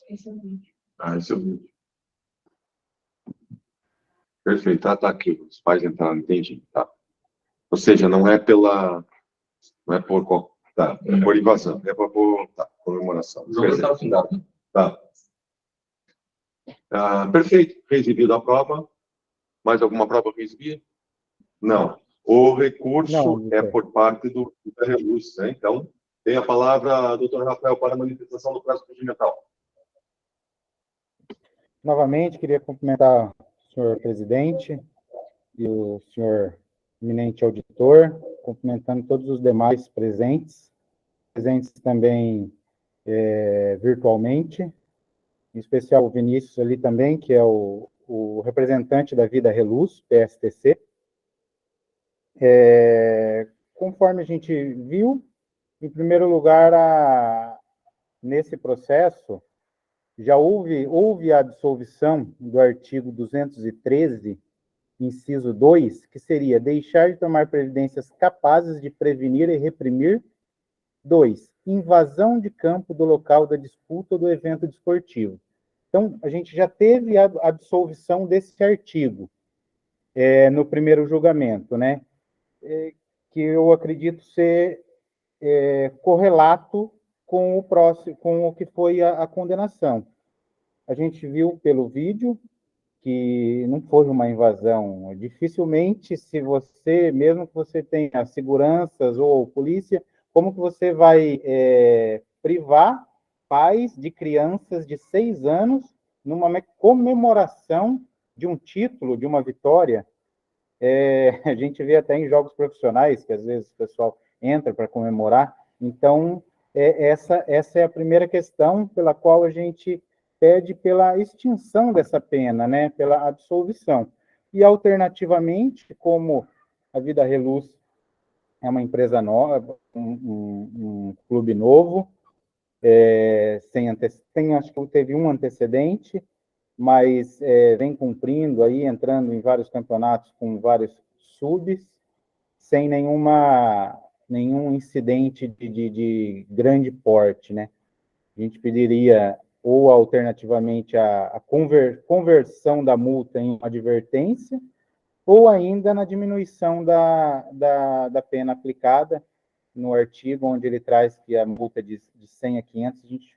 Esse é o vídeo. Esse é o vídeo. Perfeito, tá aqui. Os pais entraram, entendi. Tá. Ou seja, não é por invasão, é por comemoração. O jogo está ao final. Tá. Perfeito. Recebido a prova. Mais alguma prova que recebia? Não. O recurso Não, é por parte do Reluz, né? Então, tem a palavra, doutor Rafael, para a manifestação do prazo procedimental. Novamente, queria cumprimentar o senhor presidente e o senhor eminente auditor, cumprimentando todos os demais presentes também virtualmente, em especial o Vinícius ali também, que é o representante da Vida Reluz, PSTC. Conforme a gente viu, em primeiro lugar, nesse processo, já houve a absolvição do artigo 213, inciso 2, que seria deixar de tomar providências capazes de prevenir e reprimir. 2. Invasão de campo do local da disputa ou do evento desportivo. Então, a gente já teve a absolvição desse artigo no primeiro julgamento, né? Que eu acredito ser correlato com o que foi a condenação. A gente viu pelo vídeo que não foi uma invasão. Dificilmente, mesmo que você tenha seguranças ou polícia, como que você vai privar pais de crianças de 6 anos numa comemoração de um título, de uma vitória? A gente vê até em jogos profissionais, que às vezes o pessoal entra para comemorar. Então, essa é a primeira questão pela qual a gente pede pela extinção dessa pena, né, pela absolvição. E, alternativamente, como a Vida Reluz é uma empresa nova, um clube novo, acho que teve um antecedente, mas vem cumprindo aí, entrando em vários campeonatos com vários subs, sem nenhum incidente de grande porte, né? A gente pediria, ou alternativamente, a conversão da multa em advertência, ou ainda na diminuição da pena aplicada no artigo, onde ele traz que a multa de 100 a 500, a gente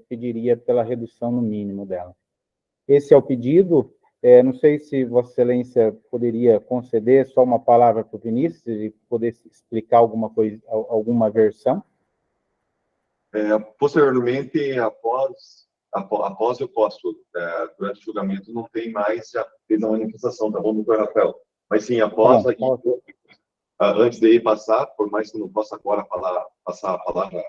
pediria pela redução no mínimo dela. Esse é o pedido. Não sei se Vossa Excelência poderia conceder só uma palavra para o Vinícius e poder explicar alguma coisa, alguma versão. Posteriormente, após eu posso, durante o julgamento, não tem mais a manifestação, tá bom, doutor Rafael? Mas sim, após, aqui, antes de passar, por mais que eu não possa agora passar a palavra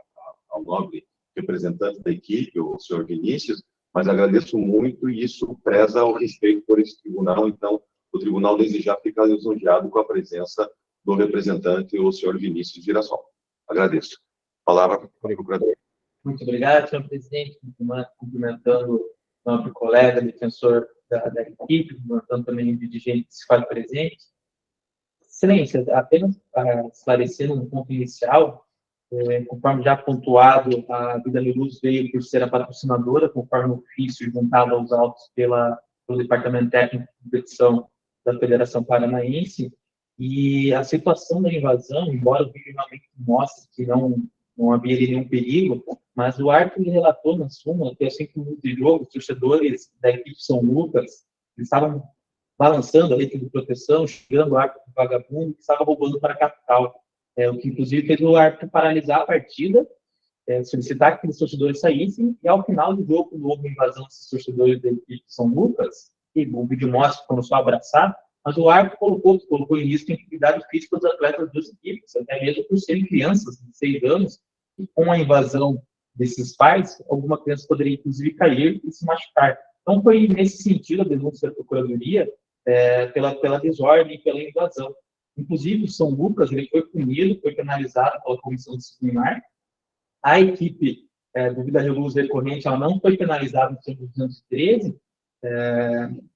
ao nobre representante da equipe, o senhor Vinícius, mas agradeço muito e isso preza o respeito por esse tribunal. Então, o tribunal desejar ficar lisonjeado com a presença do representante, o senhor Vinícius Girassol. Agradeço. Palavra para o procurador. Muito obrigado, senhor presidente, cumprimentando o nosso colega, defensor da equipe, cumprimentando também o dirigente que se faz presente. Excelência, apenas para esclarecer um ponto inicial, conforme já pontuado, a Vida Reluz veio por ser a patrocinadora, conforme o ofício juntado aos autos pelo Departamento Técnico de Competição da Federação Paranaense, e a situação da invasão, embora o vídeo realmente mostre que não havia nenhum perigo, mas o árbitro relatou na súmula que, assim que o jogo, os torcedores da equipe São Lucas estavam balançando a lei de proteção, chegando o árbitro vagabundo, que estava roubando para a capital. O que, inclusive, fez o árbitro paralisar a partida, solicitar que aqueles torcedores saíssem, e, ao final do jogo, quando houve invasão desses torcedores da equipe São Lucas, e o vídeo mostra que começou a abraçar, mas o árbitro colocou em risco a integridade física dos atletas das equipes, até mesmo por serem crianças de 6 anos, e com a invasão desses pais, alguma criança poderia, inclusive, cair e se machucar. Então, foi nesse sentido a denúncia da Procuradoria, pela desordem e pela invasão. Inclusive, o São Lucas ele foi punido, foi penalizado pela comissão disciplinar. A equipe do Vida Reluz recorrente ela não foi penalizada no ano 213,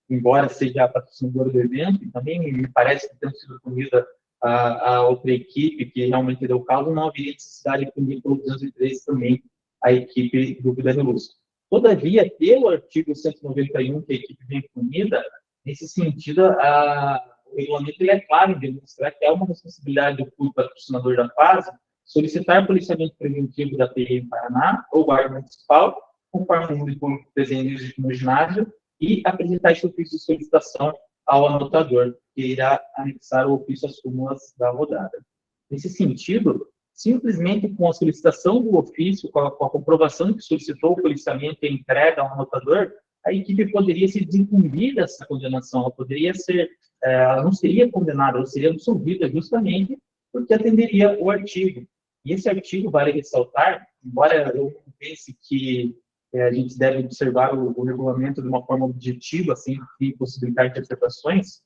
embora seja a patrocinadora do evento, e também me parece que tem sido punida a outra equipe que realmente deu causa, não haveria necessidade de punir pelo 213 também a equipe do Vida Reluz. Todavia, pelo artigo 191 que a equipe vem punida, nesse sentido, o regulamento ele é claro em demonstrar que é uma responsabilidade do clube patrocinador da fase solicitar policiamento preventivo da PM Paraná ou guarda municipal, conforme o número de público presente no ginásio, e apresentar esse ofício de solicitação ao anotador, que irá anexar o ofício às súmulas da rodada. Nesse sentido, simplesmente com a solicitação do ofício, com a comprovação que solicitou o policiamento e a entrega ao anotador, a equipe poderia se desincumbir dessa condenação, ela poderia ser, ela não seria condenada, ela seria absolvida justamente porque atenderia o artigo. E esse artigo, vale ressaltar, embora eu pense que a gente deve observar o regulamento de uma forma objetiva, sem possibilitar interpretações,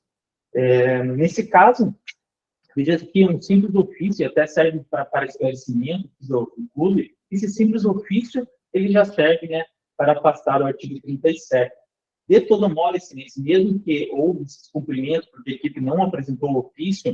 nesse caso, veja que um simples ofício até serve para esclarecimento do clube. Esse simples ofício ele já serve, né, para afastar o artigo 37. De todo modo, mesmo que houve descumprimento, porque a equipe não apresentou o ofício,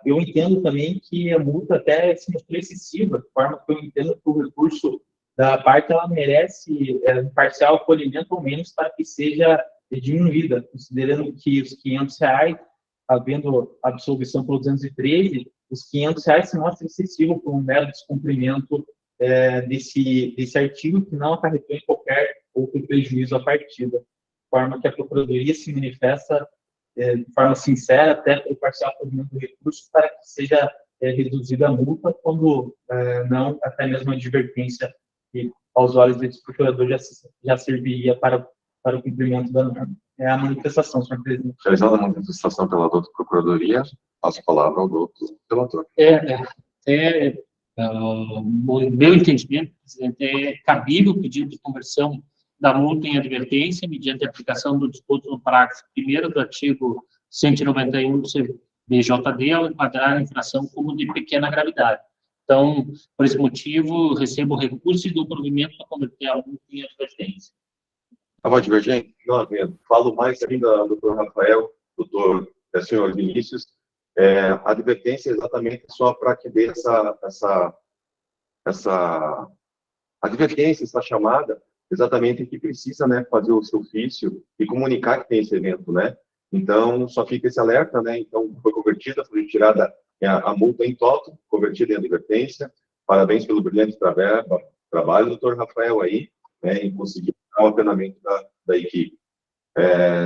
eu entendo também que a multa até se mostrou excessiva, de forma que eu entendo que o recurso da parte ela merece um parcial acolhimento, ao menos, para que seja diminuída, considerando que os R$500, havendo absolvição pelo 213, os R$500 se mostra excessivo por um mero descumprimento desse artigo, que não acarretou em qualquer outro prejuízo à partida, de forma que a Procuradoria se manifesta de forma sincera, até pelo parcial acolhimento do recurso, para que seja reduzida a multa, quando não, até mesmo a advertência, que aos olhos desse procurador já serviria para o cumprimento da norma. É a manifestação, senhor presidente. Realizada a manifestação pela doutora Procuradoria, passo a palavra ao doutor relator. No meu entendimento, presidente, é cabível o pedido de conversão da multa em advertência, mediante a aplicação do disposto no parágrafo 1º do artigo 191 do CBJD, ao enquadrar a infração como de pequena gravidade. Então, por esse motivo, recebo o recurso e dou provimento para converter a multa em advertência. Estava divergente? Não havendo. Falo mais ainda do doutor Rafael, senhor Vinícius. A advertência é exatamente só para que dê essa advertência, essa chamada, exatamente que precisa, né, fazer o seu ofício e comunicar que tem esse evento, né? Então, só fica esse alerta, né? Então, foi convertida, foi retirada a multa em toto, convertida em advertência. Parabéns pelo brilhante trabalho, doutor Rafael, aí, né, em conseguir o apenamento da equipe.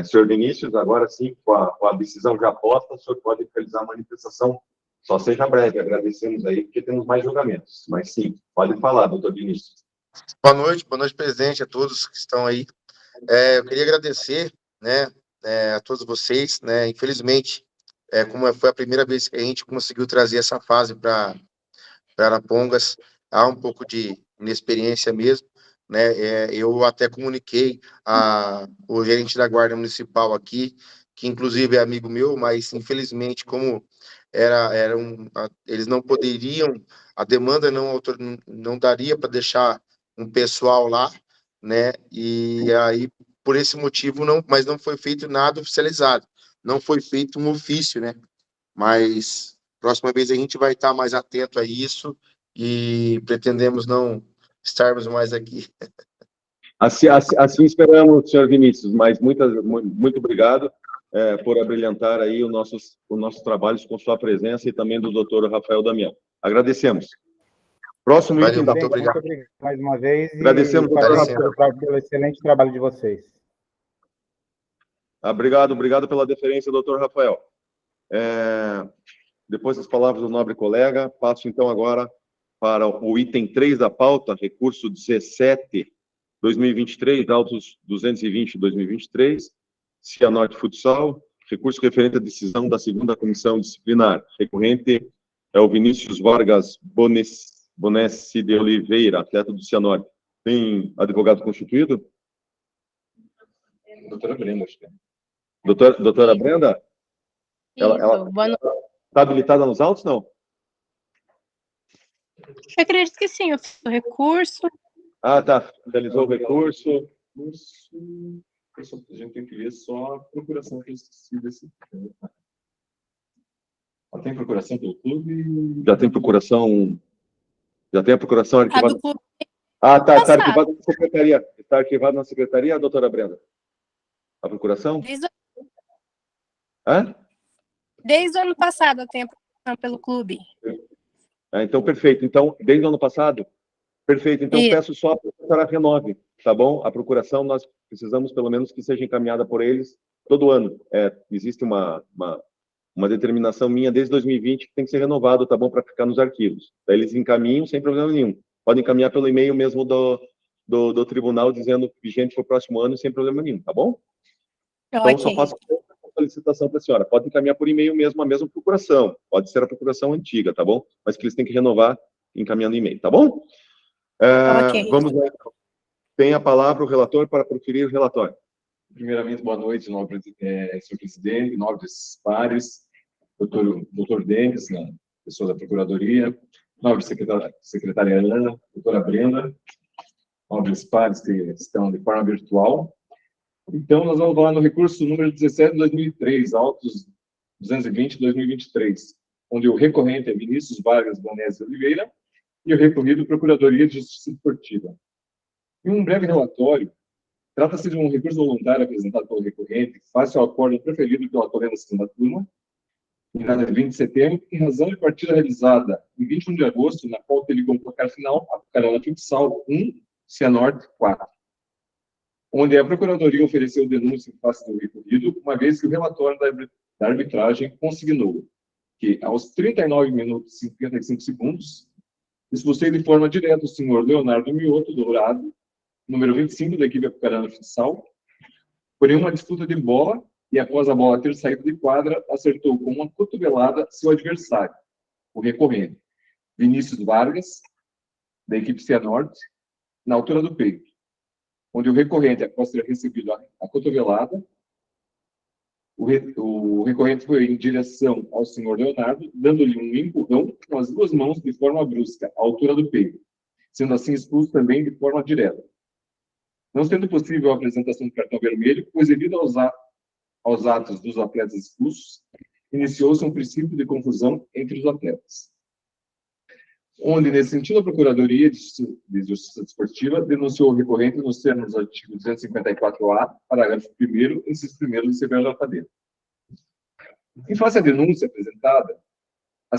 Senhor Vinícius, agora sim, com a decisão já posta, o senhor pode realizar a manifestação, só seja breve. Agradecemos aí, porque temos mais julgamentos. Mas sim, pode falar, doutor Vinícius. Boa noite, presidente, a todos que estão aí. Eu queria agradecer, né, a todos vocês, né, infelizmente, como foi a primeira vez que a gente conseguiu trazer essa fase para Arapongas, há um pouco de inexperiência mesmo, né, eu até comuniquei o gerente da Guarda Municipal aqui, que inclusive é amigo meu, mas infelizmente, como eles não poderiam, a demanda não daria para deixar um pessoal lá, né, e aí, por esse motivo, mas não foi feito nada oficializado, não foi feito um ofício, né, mas próxima vez a gente vai estar mais atento a isso e pretendemos não estarmos mais aqui. Assim esperamos, senhor Vinícius, mas muito obrigado por abrilhantar aí o nosso trabalho com sua presença e também do doutor Rafael Damião. Agradecemos. Próximo item da... Muito obrigado mais uma vez. Agradecemos, doutor Rafael, pelo excelente trabalho de vocês. Obrigado pela deferência, doutor Rafael. Depois das palavras do nobre colega, passo então agora para o item 3 da pauta, recurso 17/2023, autos 220/2023, Cianorte Futsal, recurso referente à decisão da 2ª Comissão Disciplinar. Recorrente é o Vinícius Vargas Bonessi de Oliveira, atleta do Cianorte. Tem advogado constituído? Doutora Brenda, acho que é. Doutora Brenda? Ela está habilitada nos autos, não? Eu acredito que sim, eu fiz o recurso. Tá. Finalizou o recurso. A gente tem que ver só a procuração que eu esqueci desse. Tem procuração pelo clube? Já tem procuração arquivada. Ah, tá arquivado na secretaria. Está arquivado na secretaria, doutora Brenda? A procuração? Hã? Desde o ano passado eu tenho a procuração pelo clube. Então, perfeito. Então, desde o ano passado? Perfeito. Então, peço só que a senhora renove, tá bom? A procuração, nós precisamos, pelo menos, que seja encaminhada por eles todo ano. Existe uma determinação minha desde 2020 que tem que ser renovado, tá bom? Para ficar nos arquivos. Daí eles encaminham sem problema nenhum. Podem encaminhar pelo e-mail mesmo do tribunal, dizendo vigente para o próximo ano, sem problema nenhum, tá bom? Então, só faço a solicitação para a senhora. Pode encaminhar por e-mail mesmo a mesma procuração. Pode ser a procuração antiga, tá bom? Mas que eles têm que renovar encaminhando e-mail, tá bom? Vamos lá, então. Tem a palavra o relator para proferir o relatório. Primeiramente, boa noite, senhor presidente, nobres pares, doutor Denis, pessoa da Procuradoria, nobre secretária Ana, doutora Brenda, nobres pares que estão de forma virtual. Então, nós vamos falar no recurso número 17 de 2003, autos 220 de 2023, onde o recorrente é Vinícius Vargas Bonés de Oliveira e o recorrido Procuradoria de Justiça Esportiva. Em um breve relatório, trata-se de um recurso voluntário apresentado pelo recorrente, face ao acordo preferido pela colenda segunda turma, em data de 20 de setembro, em razão de partida realizada em 21 de agosto, na qual teve como placar final a Apucarana Futsal 1, Cianorte 4, onde a Procuradoria ofereceu denúncia em face do recorrido, uma vez que o relatório da arbitragem consignou que, aos 39 minutos e 55 segundos, expulsei de forma direta o senhor Leonardo Mioto Dourado, número 25 da equipe Apucarana Futsal, porém uma disputa de bola e, após a bola ter saído de quadra, acertou com uma cotovelada seu adversário, o recorrente, Vinícius Vargas, da equipe Cianorte, na altura do peito, onde o recorrente, após ter recebido a cotovelada, o recorrente foi em direção ao senhor Leonardo, dando-lhe um empurrão com as duas mãos de forma brusca, à altura do peito, sendo assim expulso também de forma direta. Não sendo possível a apresentação do cartão vermelho, pois devido aos atos dos atletas expulsos, iniciou-se um princípio de confusão entre os atletas. Onde, nesse sentido, a Procuradoria de Justiça Desportiva denunciou o recorrente nos termos do artigo 254-A, parágrafo 1º, inciso 1º do CBJD. Em face à denúncia apresentada, a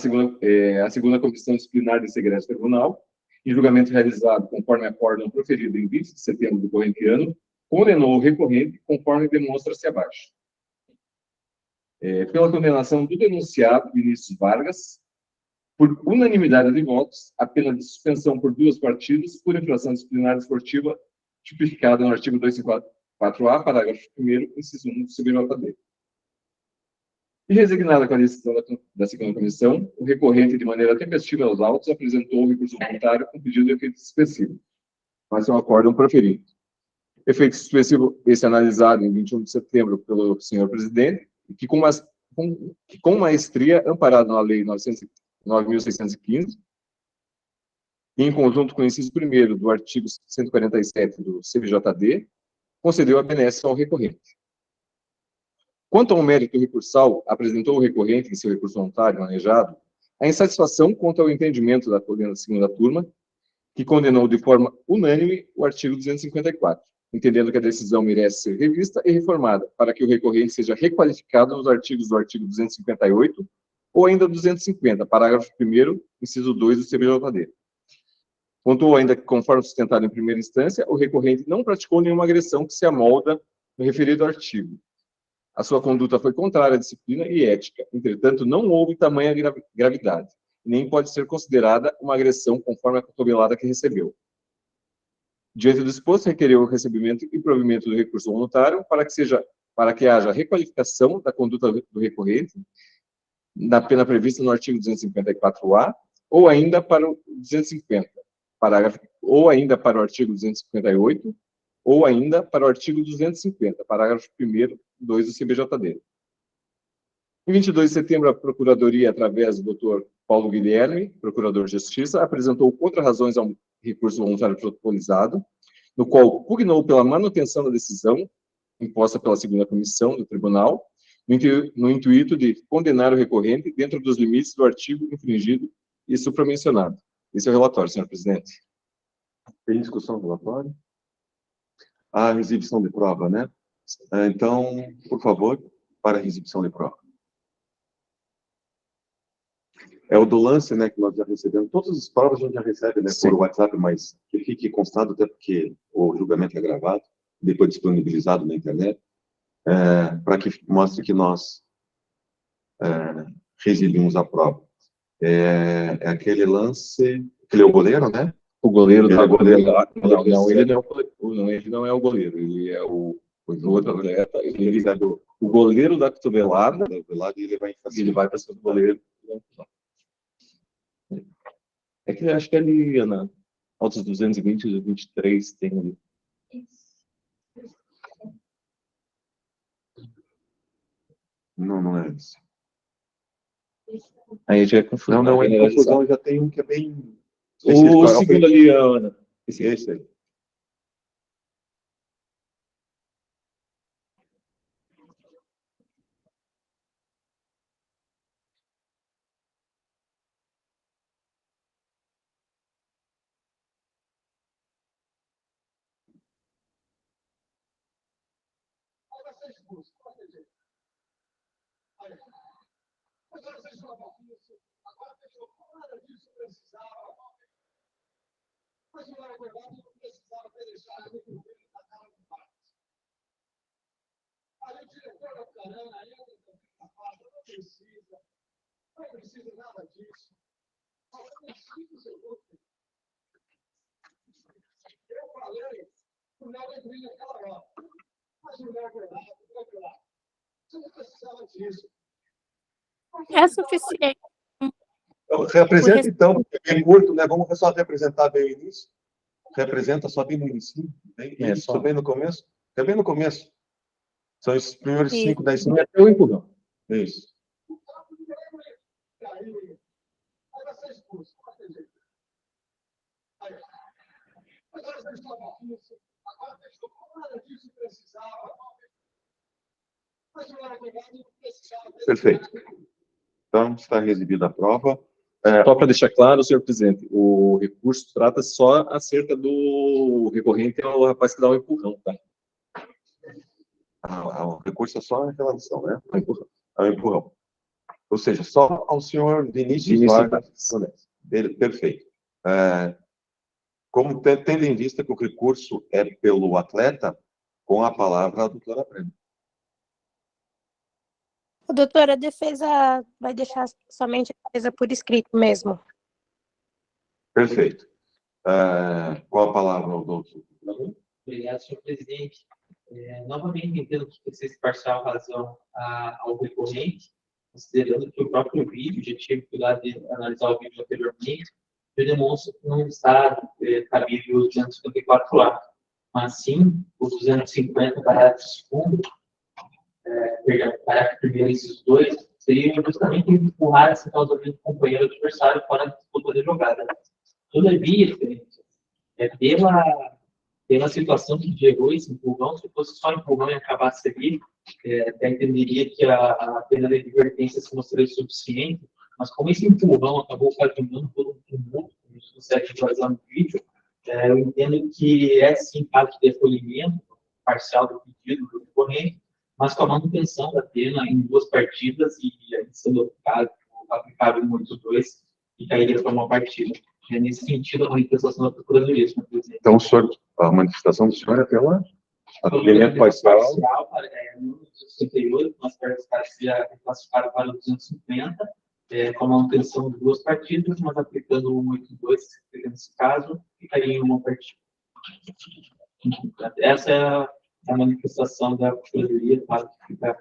segunda Comissão Disciplinar de Segredo Tribunal, em julgamento realizado conforme acórdão proferido em 20 de setembro do corrente ano, condenou o recorrente conforme demonstra-se abaixo. Pela condenação do denunciado Vinícius Vargas, por unanimidade de votos, a pena de suspensão por 2 partidas por infração disciplinar esportiva tipificada no artigo 254-A, parágrafo 1º, inciso 1 do CBJD. E resignada com a decisão da segunda comissão, o recorrente, de maneira tempestiva aos autos, apresentou o recurso voluntário com pedido de efeito suspensivo, mas um acórdão proferido. Efeito suspensivo esse analisado em 21 de setembro pelo senhor presidente, que com maestria, amparado na Lei 9.615, e em conjunto com o inciso 1º do artigo 147 do CBJD, concedeu a benesse ao recorrente. Quanto ao mérito recursal, apresentou o recorrente em seu recurso voluntário manejado a insatisfação quanto ao entendimento da colenda da segunda turma, que condenou de forma unânime o artigo 254, entendendo que a decisão merece ser revista e reformada para que o recorrente seja requalificado nos artigos do artigo 258 ou ainda 250, parágrafo 1º, inciso 2 do CBJD. Pontuou ainda que, conforme sustentado em primeira instância, o recorrente não praticou nenhuma agressão que se amolda no referido artigo. A sua conduta foi contrária à disciplina e ética, entretanto, não houve tamanha gravidade, nem pode ser considerada uma agressão conforme a cotovelada que recebeu. Diante do exposto, requereu o recebimento e provimento do recurso voluntário para que haja requalificação da conduta do recorrente na pena prevista no artigo 254-A, ou ainda para o 250, ou ainda para o artigo 258, ou ainda para o artigo 250, parágrafo 1º, 2 do CBJD. Em 22 de setembro, a Procuradoria, através do Dr. Paulo Guilherme, Procurador de Justiça, apresentou contra-razões ao recurso voluntário protocolizado, no qual pugnou pela manutenção da decisão imposta pela segunda comissão do Tribunal, no intuito de condenar o recorrente dentro dos limites do artigo infringido e supramencionado. Esse é o relatório, senhor presidente. Tem discussão do relatório? A exibição de prova, né? Então, por favor, para a exibição de prova. É o do lance, né, que nós já recebemos. Todas as provas a gente já recebe, né, por WhatsApp, mas que fique constado, até porque o julgamento é gravado, depois disponibilizado na internet, para que mostre que nós exibimos a prova. É aquele lance, aquele é o goleiro, né? O goleiro Ele da é goleiro da- não, ele não é o goleiro, ele é o outro atleta, ele é o goleiro da cotovelada, e ele vai para cima do goleiro. É que acho que ali, na altos 220 e 23 tem ali. Não é isso. Aí já é confusão. Não, é confusão, já tem um que é bem... O segundo ali, Ana. Esse aí. É suficiente. Representa, então, porque é bem curto, né? Vamos só representar bem o início. Representa só bem no início, só bem no começo. É bem no começo. São os primeiros 5, 10 minutos. Até o empurrão. Isso. Perfeito. Então, está exibida a prova. Só para deixar claro, senhor presidente, o recurso trata só acerca do recorrente ao rapaz que dá o empurrão, tá? O recurso é só em relação, né? Ao empurrão. Ou seja, só ao senhor Vinícius Vargas. Perfeito. Como tendo em vista que o recurso é pelo atleta, com a palavra a doutora Brenda. Doutora, a defesa vai deixar somente a defesa por escrito mesmo. Perfeito. Qual a palavra ao doutor? Obrigado, senhor presidente. Novamente, entendo que precisa de parcial razão ao recorrente, considerando que o próprio vídeo, já tive cuidado de analisar o vídeo anteriormente, eu demonstro que não está cabível o 254A, mas sim o 250, parágrafo 2º, parágrafo 1º, esses dois, seria justamente empurrar essa causa do companheiro adversário fora da disputa da jogada. Todavia, pela situação que gerou esse empurrão, se fosse só empurrão e acabasse ali, até entenderia que a pena de advertência se mostraria suficiente, mas como esse empurrão acabou ocasionando todo um tumulto, como se consegue visualizar no vídeo, eu entendo que é sim caso de acolhimento parcial do pedido do recorrente, mas com a manutenção da pena em 2 partidas e sendo aplicável em 8-2 e cairia para uma partida. É nesse sentido a manifestação da Procuradoria, senhor presidente. Então, senhor, a manifestação do senhor é pela acolhimento parcial. No 68, nós classificaram para o 250, com a manutenção de 2 partidas, mas aplicando o 8-2, nesse caso, ficaria em uma partida. Essa é a manifestação da Procuradoria, para que fica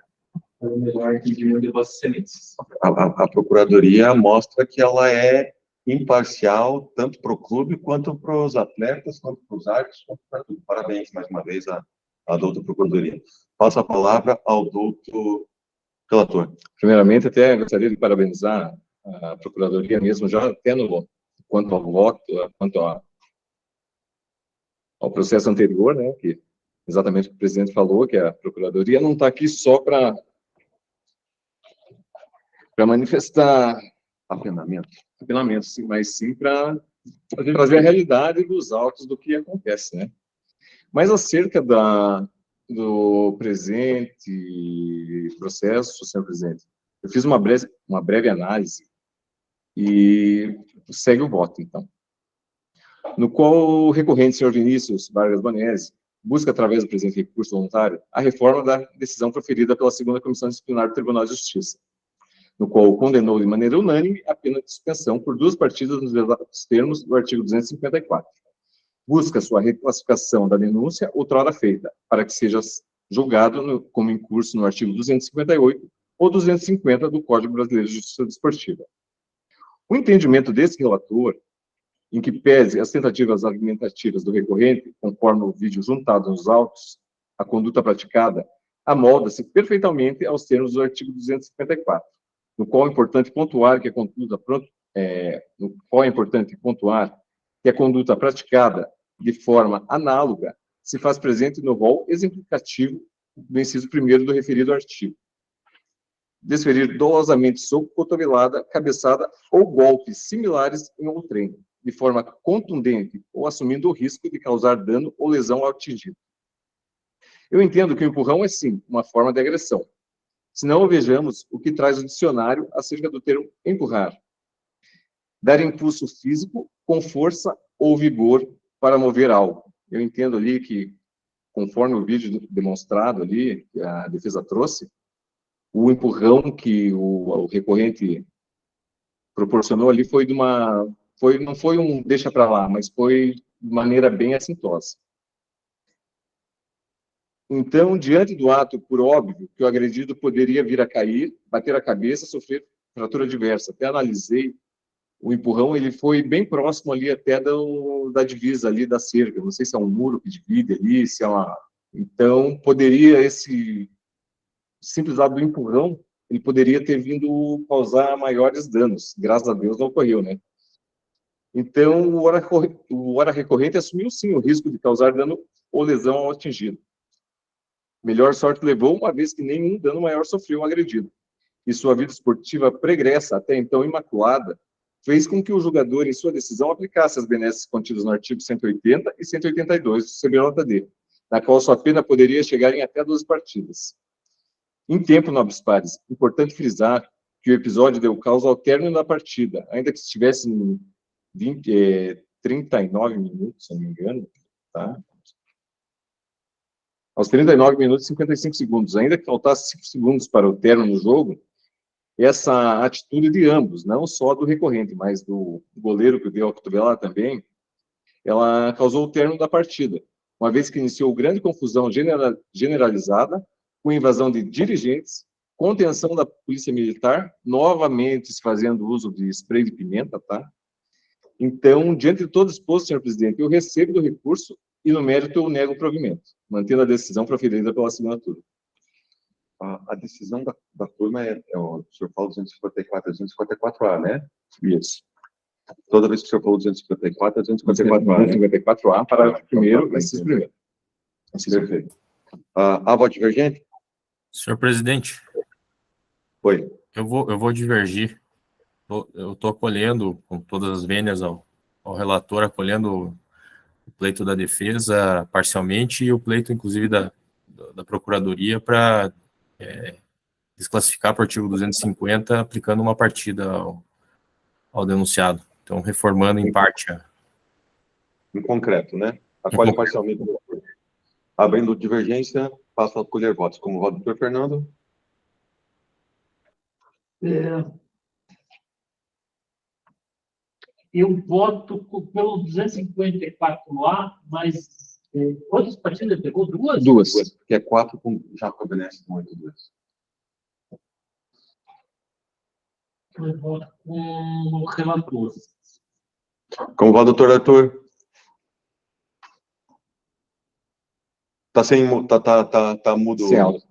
o melhor entendimento de Vossas Excelências. A Procuradoria mostra que ela é imparcial, tanto para o clube, quanto para os atletas, quanto para os árbitros, quanto para tudo. Parabéns, mais uma vez, à doutora Procuradoria. Passo a palavra ao doutor relator. Primeiramente, até gostaria de parabenizar a Procuradoria mesmo, já até quanto ao voto, quanto ao processo anterior, né, que exatamente o que o presidente falou, que a Procuradoria não está aqui só para manifestar apenamento, sim, mas sim para a gente trazer a realidade dos autos do que acontece, né? Mas acerca do presente processo, senhor presidente, eu fiz uma breve análise e segue o voto, então. No qual o recorrente, senhor Vinícius Vargas Banese, busca, através do presente recurso voluntário, a reforma da decisão proferida pela segunda Comissão Disciplinar do Tribunal de Justiça, no qual condenou de maneira unânime a pena de suspensão por 2 partidas nos termos do artigo 254. Busca sua reclassificação da denúncia outrora feita, para que seja julgado como em curso no artigo 258 ou 250 do Código Brasileiro de Justiça Desportiva. O entendimento desse relator, em que pese as tentativas argumentativas do recorrente, conforme o vídeo juntado nos autos, a conduta praticada amolda-se perfeitamente aos termos do artigo 254, no qual é importante pontuar que a conduta praticada de forma análoga se faz presente no rol exemplificativo do inciso 1º do referido artigo. Desferir dolosamente soco, cotovelada, cabeçada ou golpes similares em outrem, de forma contundente ou assumindo o risco de causar dano ou lesão ao atingido. Eu entendo que o empurrão é, sim, uma forma de agressão. Se não, vejamos o que traz o dicionário acerca do termo empurrar. Dar impulso físico com força ou vigor para mover algo. Eu entendo ali que, conforme o vídeo demonstrado ali, que a defesa trouxe, o empurrão que o recorrente proporcionou ali foi não foi um deixa para lá, mas foi de maneira bem assintosa. Então, diante do ato, por óbvio, que o agredido poderia vir a cair, bater a cabeça, sofrer fratura diversa. Até analisei, o empurrão ele foi bem próximo ali até da divisa ali da cerca. Não sei se é um muro que divide ali, se é uma... Então, poderia esse simples ato do empurrão, ele poderia ter vindo causar maiores danos. Graças a Deus não ocorreu, né? Então, o hora recorrente assumiu, sim, o risco de causar dano ou lesão ao atingido. Melhor sorte levou, uma vez que nenhum dano maior sofreu o agredido. E sua vida esportiva pregressa, até então imaculada, fez com que o julgador, em sua decisão, aplicasse as benesses contidas no artigo 180 e 182 do CBJD, na qual sua pena poderia chegar em até 12 partidas. Em tempo, nobres pares, importante frisar que o episódio deu causa ao término da partida, ainda que estivesse em 39 minutos, se não me engano, tá? Aos 39 minutos e 55 segundos, ainda que faltasse 5 segundos para o término do jogo, essa atitude de ambos, não só do recorrente, mas do goleiro que deu a cotovelada também, ela causou o término da partida, uma vez que iniciou grande confusão generalizada, com invasão de dirigentes, contenção da polícia militar, novamente se fazendo uso de spray de pimenta, tá? Então, diante de todo exposto, senhor presidente, eu recebo do recurso e, no mérito, eu nego o provimento, mantendo a decisão proferida pela segunda turma. A decisão da turma o senhor fala 254, 254A, né? Isso. Toda vez que o senhor falou 254, é 254A, né? 254A para o primeiro, inciso primeiro. Perfeito. A voto divergente? Senhor presidente. Oi. Eu vou divergir. Eu estou acolhendo com todas as vênias ao relator, acolhendo o pleito da defesa parcialmente e o pleito, inclusive, da Procuradoria para desclassificar por artigo 250, aplicando uma partida ao denunciado. Então, reformando em parte Em concreto, né? Acolhe parcialmente. Abrindo divergência, passo a colher votos. Como voto do doutor Fernando? Eu voto pelo 254A, mas quantas partidas pegou? Duas? Duas, que é 4 já com a benesse com 8-2. Eu voto com o relator. Como voto, doutor Arthur? Tá mudo. Sem aula.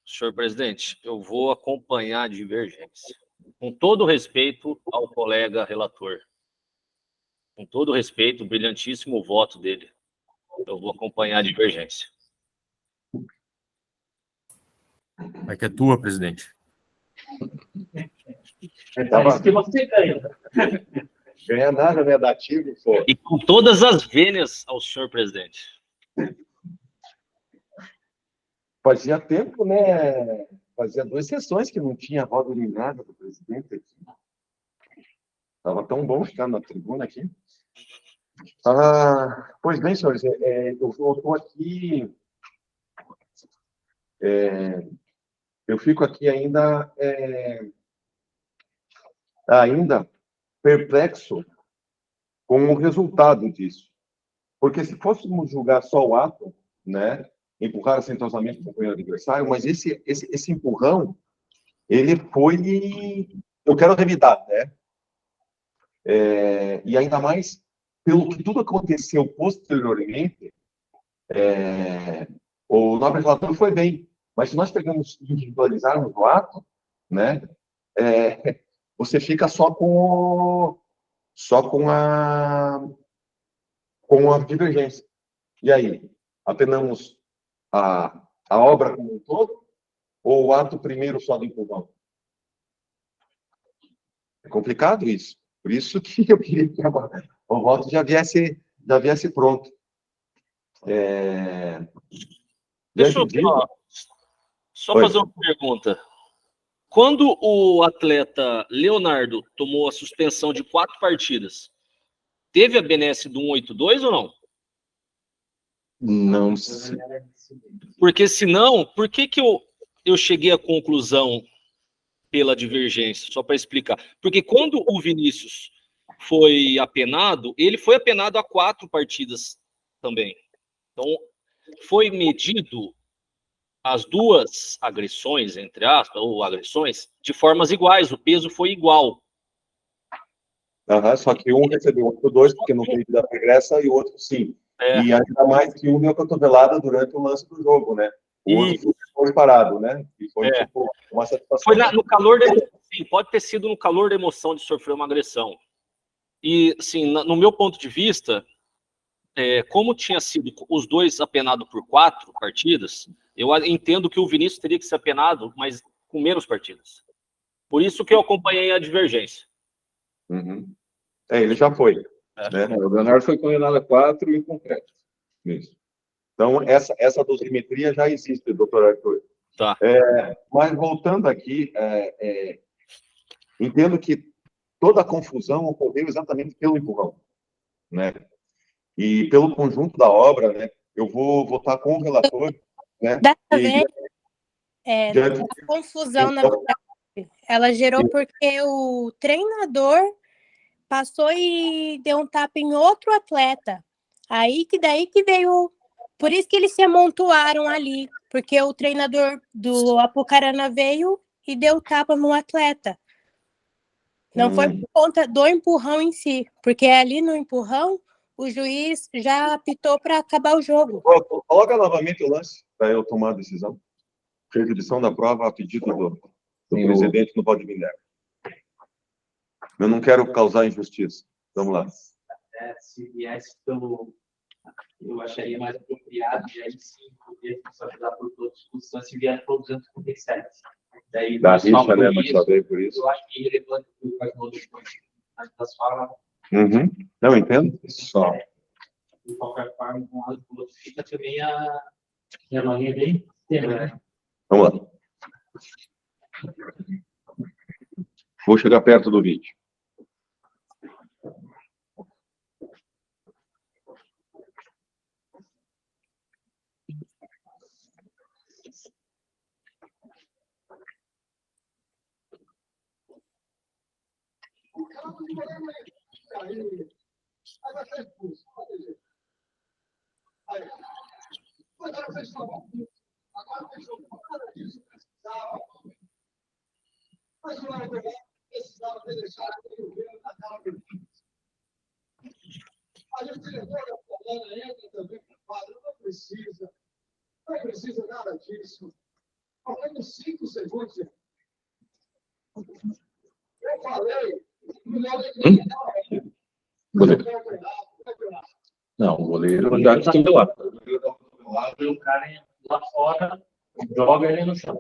Senhor presidente, eu vou acompanhar a divergência. Com todo respeito ao colega relator. Com todo respeito, o brilhantíssimo voto dele. Eu vou acompanhar a divergência. É que é tua, presidente. Parece que você ganha. Ganha nada, né? Dativo, pô. E com todas as vênias ao senhor presidente. Fazia tempo, né? Fazia 2 sessões que não tinha roda de nada do presidente aqui. Estava tão bom ficar na tribuna aqui. Pois bem, senhores, eu estou aqui. Eu fico aqui ainda perplexo com o resultado disso. Porque se fôssemos julgar só o ato, né, empurrar assentosamente o companheiro adversário, mas esse empurrão, ele foi... Eu quero revidar, né? E ainda mais pelo que tudo aconteceu posteriormente, o nobre relator foi bem, mas se nós pegamos e individualizarmos o ato, né, você fica só com a divergência. E aí, apenamos a obra como um todo, ou o ato primeiro só do empurrão? É complicado isso. Por isso que eu queria que o voto já viesse pronto. Deixa eu só fazer uma pergunta. Quando o atleta Leonardo tomou a suspensão de 4 partidas, teve a benesse do 182 ou não? Não sei. Porque senão, por que eu cheguei à conclusão pela divergência? Só para explicar. Porque quando o Vinícius foi apenado, ele foi apenado a 4 partidas também. Então, foi medido as 2 agressões, entre aspas, ou agressões, de formas iguais. O peso foi igual. Só que um recebeu 182 porque não teve da regressa e o outro sim. E ainda mais que um deu cotovelada durante o lance do jogo, né? O outro foi parado, né? E foi tipo uma satisfação. Foi no calor da emoção, sim, pode ter sido no calor da emoção de sofrer uma agressão. E, assim, no meu ponto de vista, como tinha sido os 2 apenados por 4 partidas, eu entendo que o Vinícius teria que ser apenado, mas com menos partidas. Por isso que eu acompanhei a divergência. Uhum. Ele já foi. Né? O Leonardo foi condenado a 4 em concreto. Isso. Então, essa dosimetria já existe, doutor Arthur. Tá. Mas, voltando aqui, entendo que toda a confusão ocorreu exatamente pelo empurrão, né? E pelo conjunto da obra, né? Eu vou votar com o relator, né? Dessa vez, a confusão, na verdade, ela gerou porque o treinador passou e deu um tapa em outro atleta. Daí que veio... Por isso que eles se amontoaram ali, porque o treinador do Apucarana veio e deu tapa no atleta. Não foi por conta do empurrão em si, porque ali no empurrão, o juiz já apitou para acabar o jogo. Coloca novamente o lance para eu tomar a decisão. Reedição da prova a pedido do presidente no Valdir Minerva. Eu não quero causar injustiça. Vamos lá. Se viesse eu acharia mais apropriado, e aí sim, poder responsabilizar por toda discussão, se vier para o 257. Daí, da rixa, né? Mas só veio por isso. Eu acho que irrelevante o que faz no outro das falas. Não, entendo. Só. De qualquer forma, um lado do outro fica também a linha bem inteira. Vamos lá. Vou chegar perto do vídeo. A gente levou a Polônia, entra também para o quadro, não precisa nada disso. Falando 5 segundos. Eu falei. Não, o goleiro já esteve lá. E o cara lá fora joga ele no chão.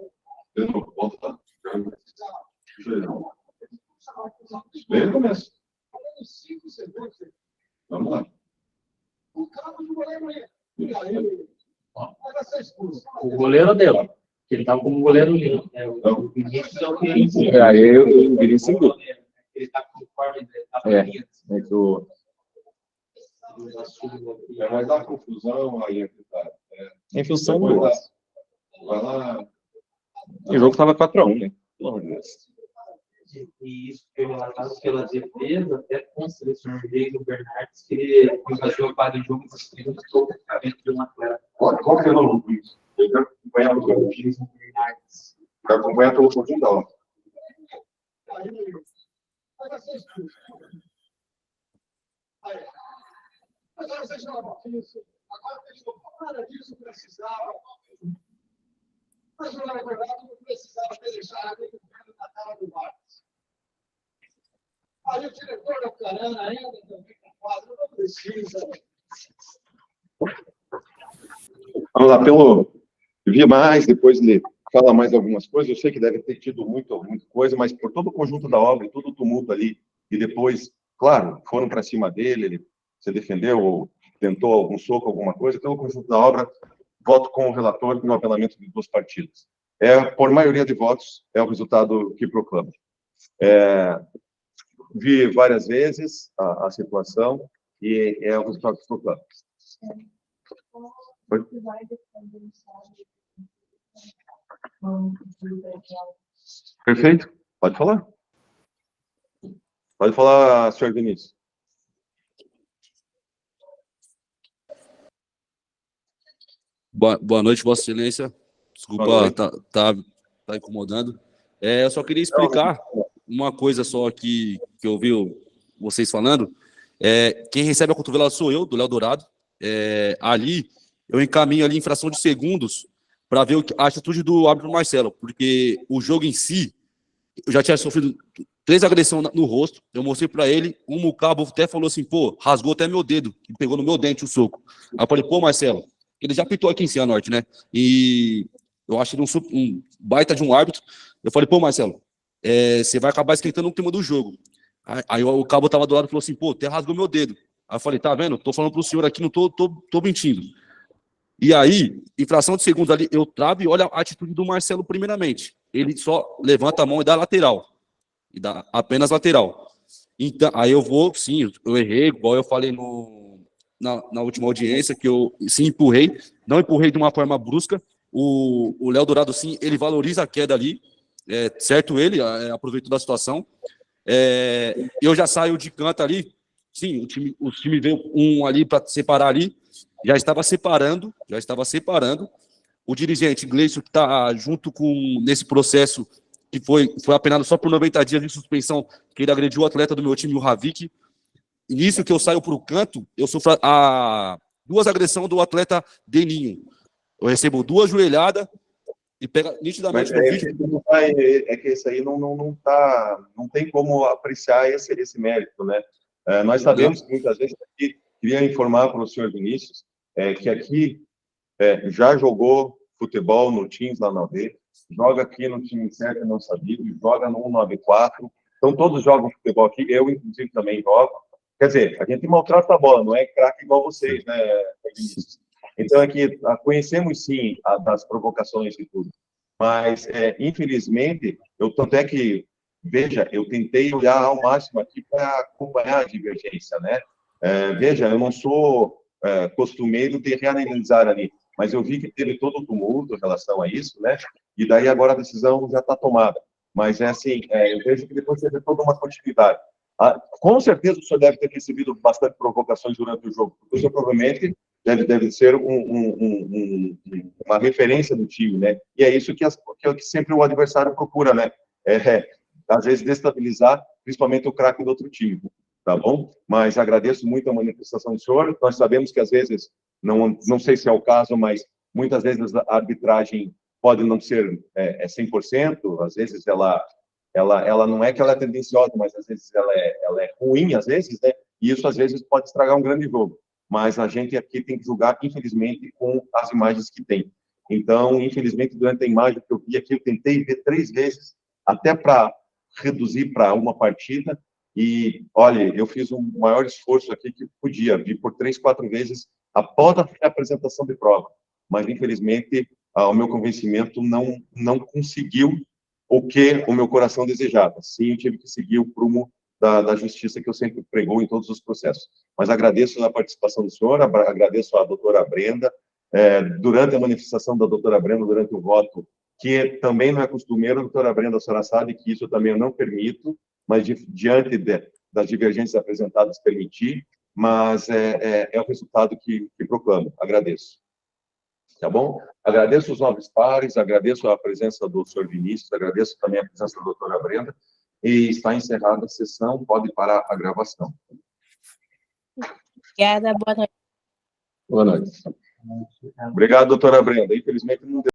Desde o começo. 5 segundos. Vamos lá. O cabo do goleiro aí. E aí? Vai ser expulso. O goleiro deu. Ele estava como goleiro limpo. O Vinícius é o que ele Aí o Vinícius engoliu. Ele está conforme ele está É que o... Vai dar confusão aí, cara. Em função Vai do... lá. Vai lá. O jogo estava 4-1, né? Pelo amor de Deus. E isso foi relatado pela defesa, até com o selecionador do Bernardes, que ele invadiu a quadra de jogo e buscou o tratamento de um atleta. Qual que é o nome do juiz? Ele vai acompanhar o jogo. Bernardes. Vai acompanhar todo o conjunto da obra. Vai ser expulso. Aí. Agora vocês não vão isso. Agora eles não nada disso precisava. Mas, na verdade, não precisava ter deixado ele na cara do Vargas. Aí o diretor da Carana ainda também na quadra, não precisa. Vamos lá, pelo... Vi mais, depois ele fala mais algumas coisas. Eu sei que deve ter tido muita coisa, mas por todo o conjunto da obra, todo o tumulto ali, e depois, claro, foram para cima dele, ele se defendeu, ou tentou algum soco, alguma coisa, pelo conjunto da obra, voto com o relator no apelamento de 2 partidas. Por maioria de votos, é o resultado que proclama. Vi várias vezes a situação e é o resultado que proclama. Perfeito? Pode falar. Pode falar, senhor Vinícius. Boa noite, Vossa Excelência. Desculpa tá incomodando. Eu só queria explicar uma coisa só que eu ouvi vocês falando. Quem recebe a cotovelada sou eu, do Léo Dourado. Ali, eu encaminho ali em fração de segundos para ver a atitude do árbitro Marcelo, porque o jogo em si, eu já tinha sofrido 3 agressões no rosto, eu mostrei para ele, o cabo até falou assim, pô, rasgou até meu dedo, e pegou no meu dente o soco. Aí eu falei, pô, Marcelo, ele já pitou aqui em Cianorte, né? E eu acho ele um baita de um árbitro. Eu falei, pô, Marcelo, você vai acabar esquentando o clima do jogo. Aí o cabo tava do lado e falou assim, pô, até rasgou meu dedo. Aí eu falei, tá vendo? Tô falando pro senhor aqui, não tô mentindo. E aí, em fração de segundos ali, eu travo e olha a atitude do Marcelo primeiramente. Ele só levanta a mão e dá lateral. E dá apenas lateral. Então, aí eu vou, sim, eu errei, igual eu falei na última audiência, que eu sim empurrei, não empurrei de uma forma brusca. O Léo Dourado, sim, ele valoriza a queda ali, certo ele, aproveitou da situação. Eu já saio de canto ali, sim, o time veio um ali para separar ali, já estava separando. O dirigente Gleison, que está junto com, nesse processo, que foi apenado só por 90 dias de suspensão, que ele agrediu o atleta do meu time, o Ravik. E nisso que eu saio para o canto, eu sofro 2 agressões do atleta Deninho. Eu recebo 2 joelhadas e pega nitidamente no vídeo. Que esse aí não tem como apreciar esse mérito, né? Nós sabemos que muitas vezes aqui, queria informar para o senhor Vinícius, que aqui já jogou futebol no Teams lá na UV, joga aqui no time certo não sabido, joga no 194, então todos jogam futebol aqui, eu inclusive também jogo. Quer dizer, a gente maltrata a bola, não é craque igual vocês, né, Vinícius? Então aqui conhecemos sim das provocações e tudo, mas infelizmente, tanto é que, veja, eu tentei olhar ao máximo aqui para acompanhar a divergência, né? Veja, eu não sou costumeiro de reanalisar ali, mas eu vi que teve todo o tumulto em relação a isso, né? E daí agora a decisão já está tomada. Mas assim, eu vejo que depois teve toda uma continuidade. Com certeza o senhor deve ter recebido bastante provocações durante o jogo, porque o senhor provavelmente deve ser uma referência do time, né? E é isso que sempre o adversário procura, né? Às vezes destabilizar, principalmente o craque do outro time, tá bom? Mas agradeço muito a manifestação do senhor. Nós sabemos que às vezes, não sei se é o caso, mas muitas vezes a arbitragem pode não ser 100%, às vezes ela não é que ela é tendenciosa, mas às vezes ela é ruim, às vezes, né? E isso às vezes pode estragar um grande jogo. Mas a gente aqui tem que julgar, infelizmente, com as imagens que tem. Então, infelizmente, durante a imagem que eu vi aqui, eu tentei ver 3 vezes, até para reduzir para uma partida, E, olha, eu fiz o maior esforço aqui que podia, vi por 3, 4 vezes após a apresentação de prova, mas, infelizmente, o meu convencimento não conseguiu o que o meu coração desejava. Sim, eu tive que seguir o prumo da justiça que eu sempre pregou em todos os processos. Mas agradeço a participação do senhor, agradeço à doutora Brenda, durante a manifestação da doutora Brenda, durante o voto, que também não é costumeiro, doutora Brenda, a senhora sabe que isso eu também não permito, mas diante das divergências apresentadas, permitir, mas é o resultado que proclamo. Agradeço. Tá bom? Agradeço os nobres pares, agradeço a presença do senhor Vinícius, agradeço também a presença da doutora Brenda, e está encerrada a sessão, pode parar a gravação. Obrigada, boa noite. Boa noite. Obrigado, doutora Brenda. Infelizmente, não deu.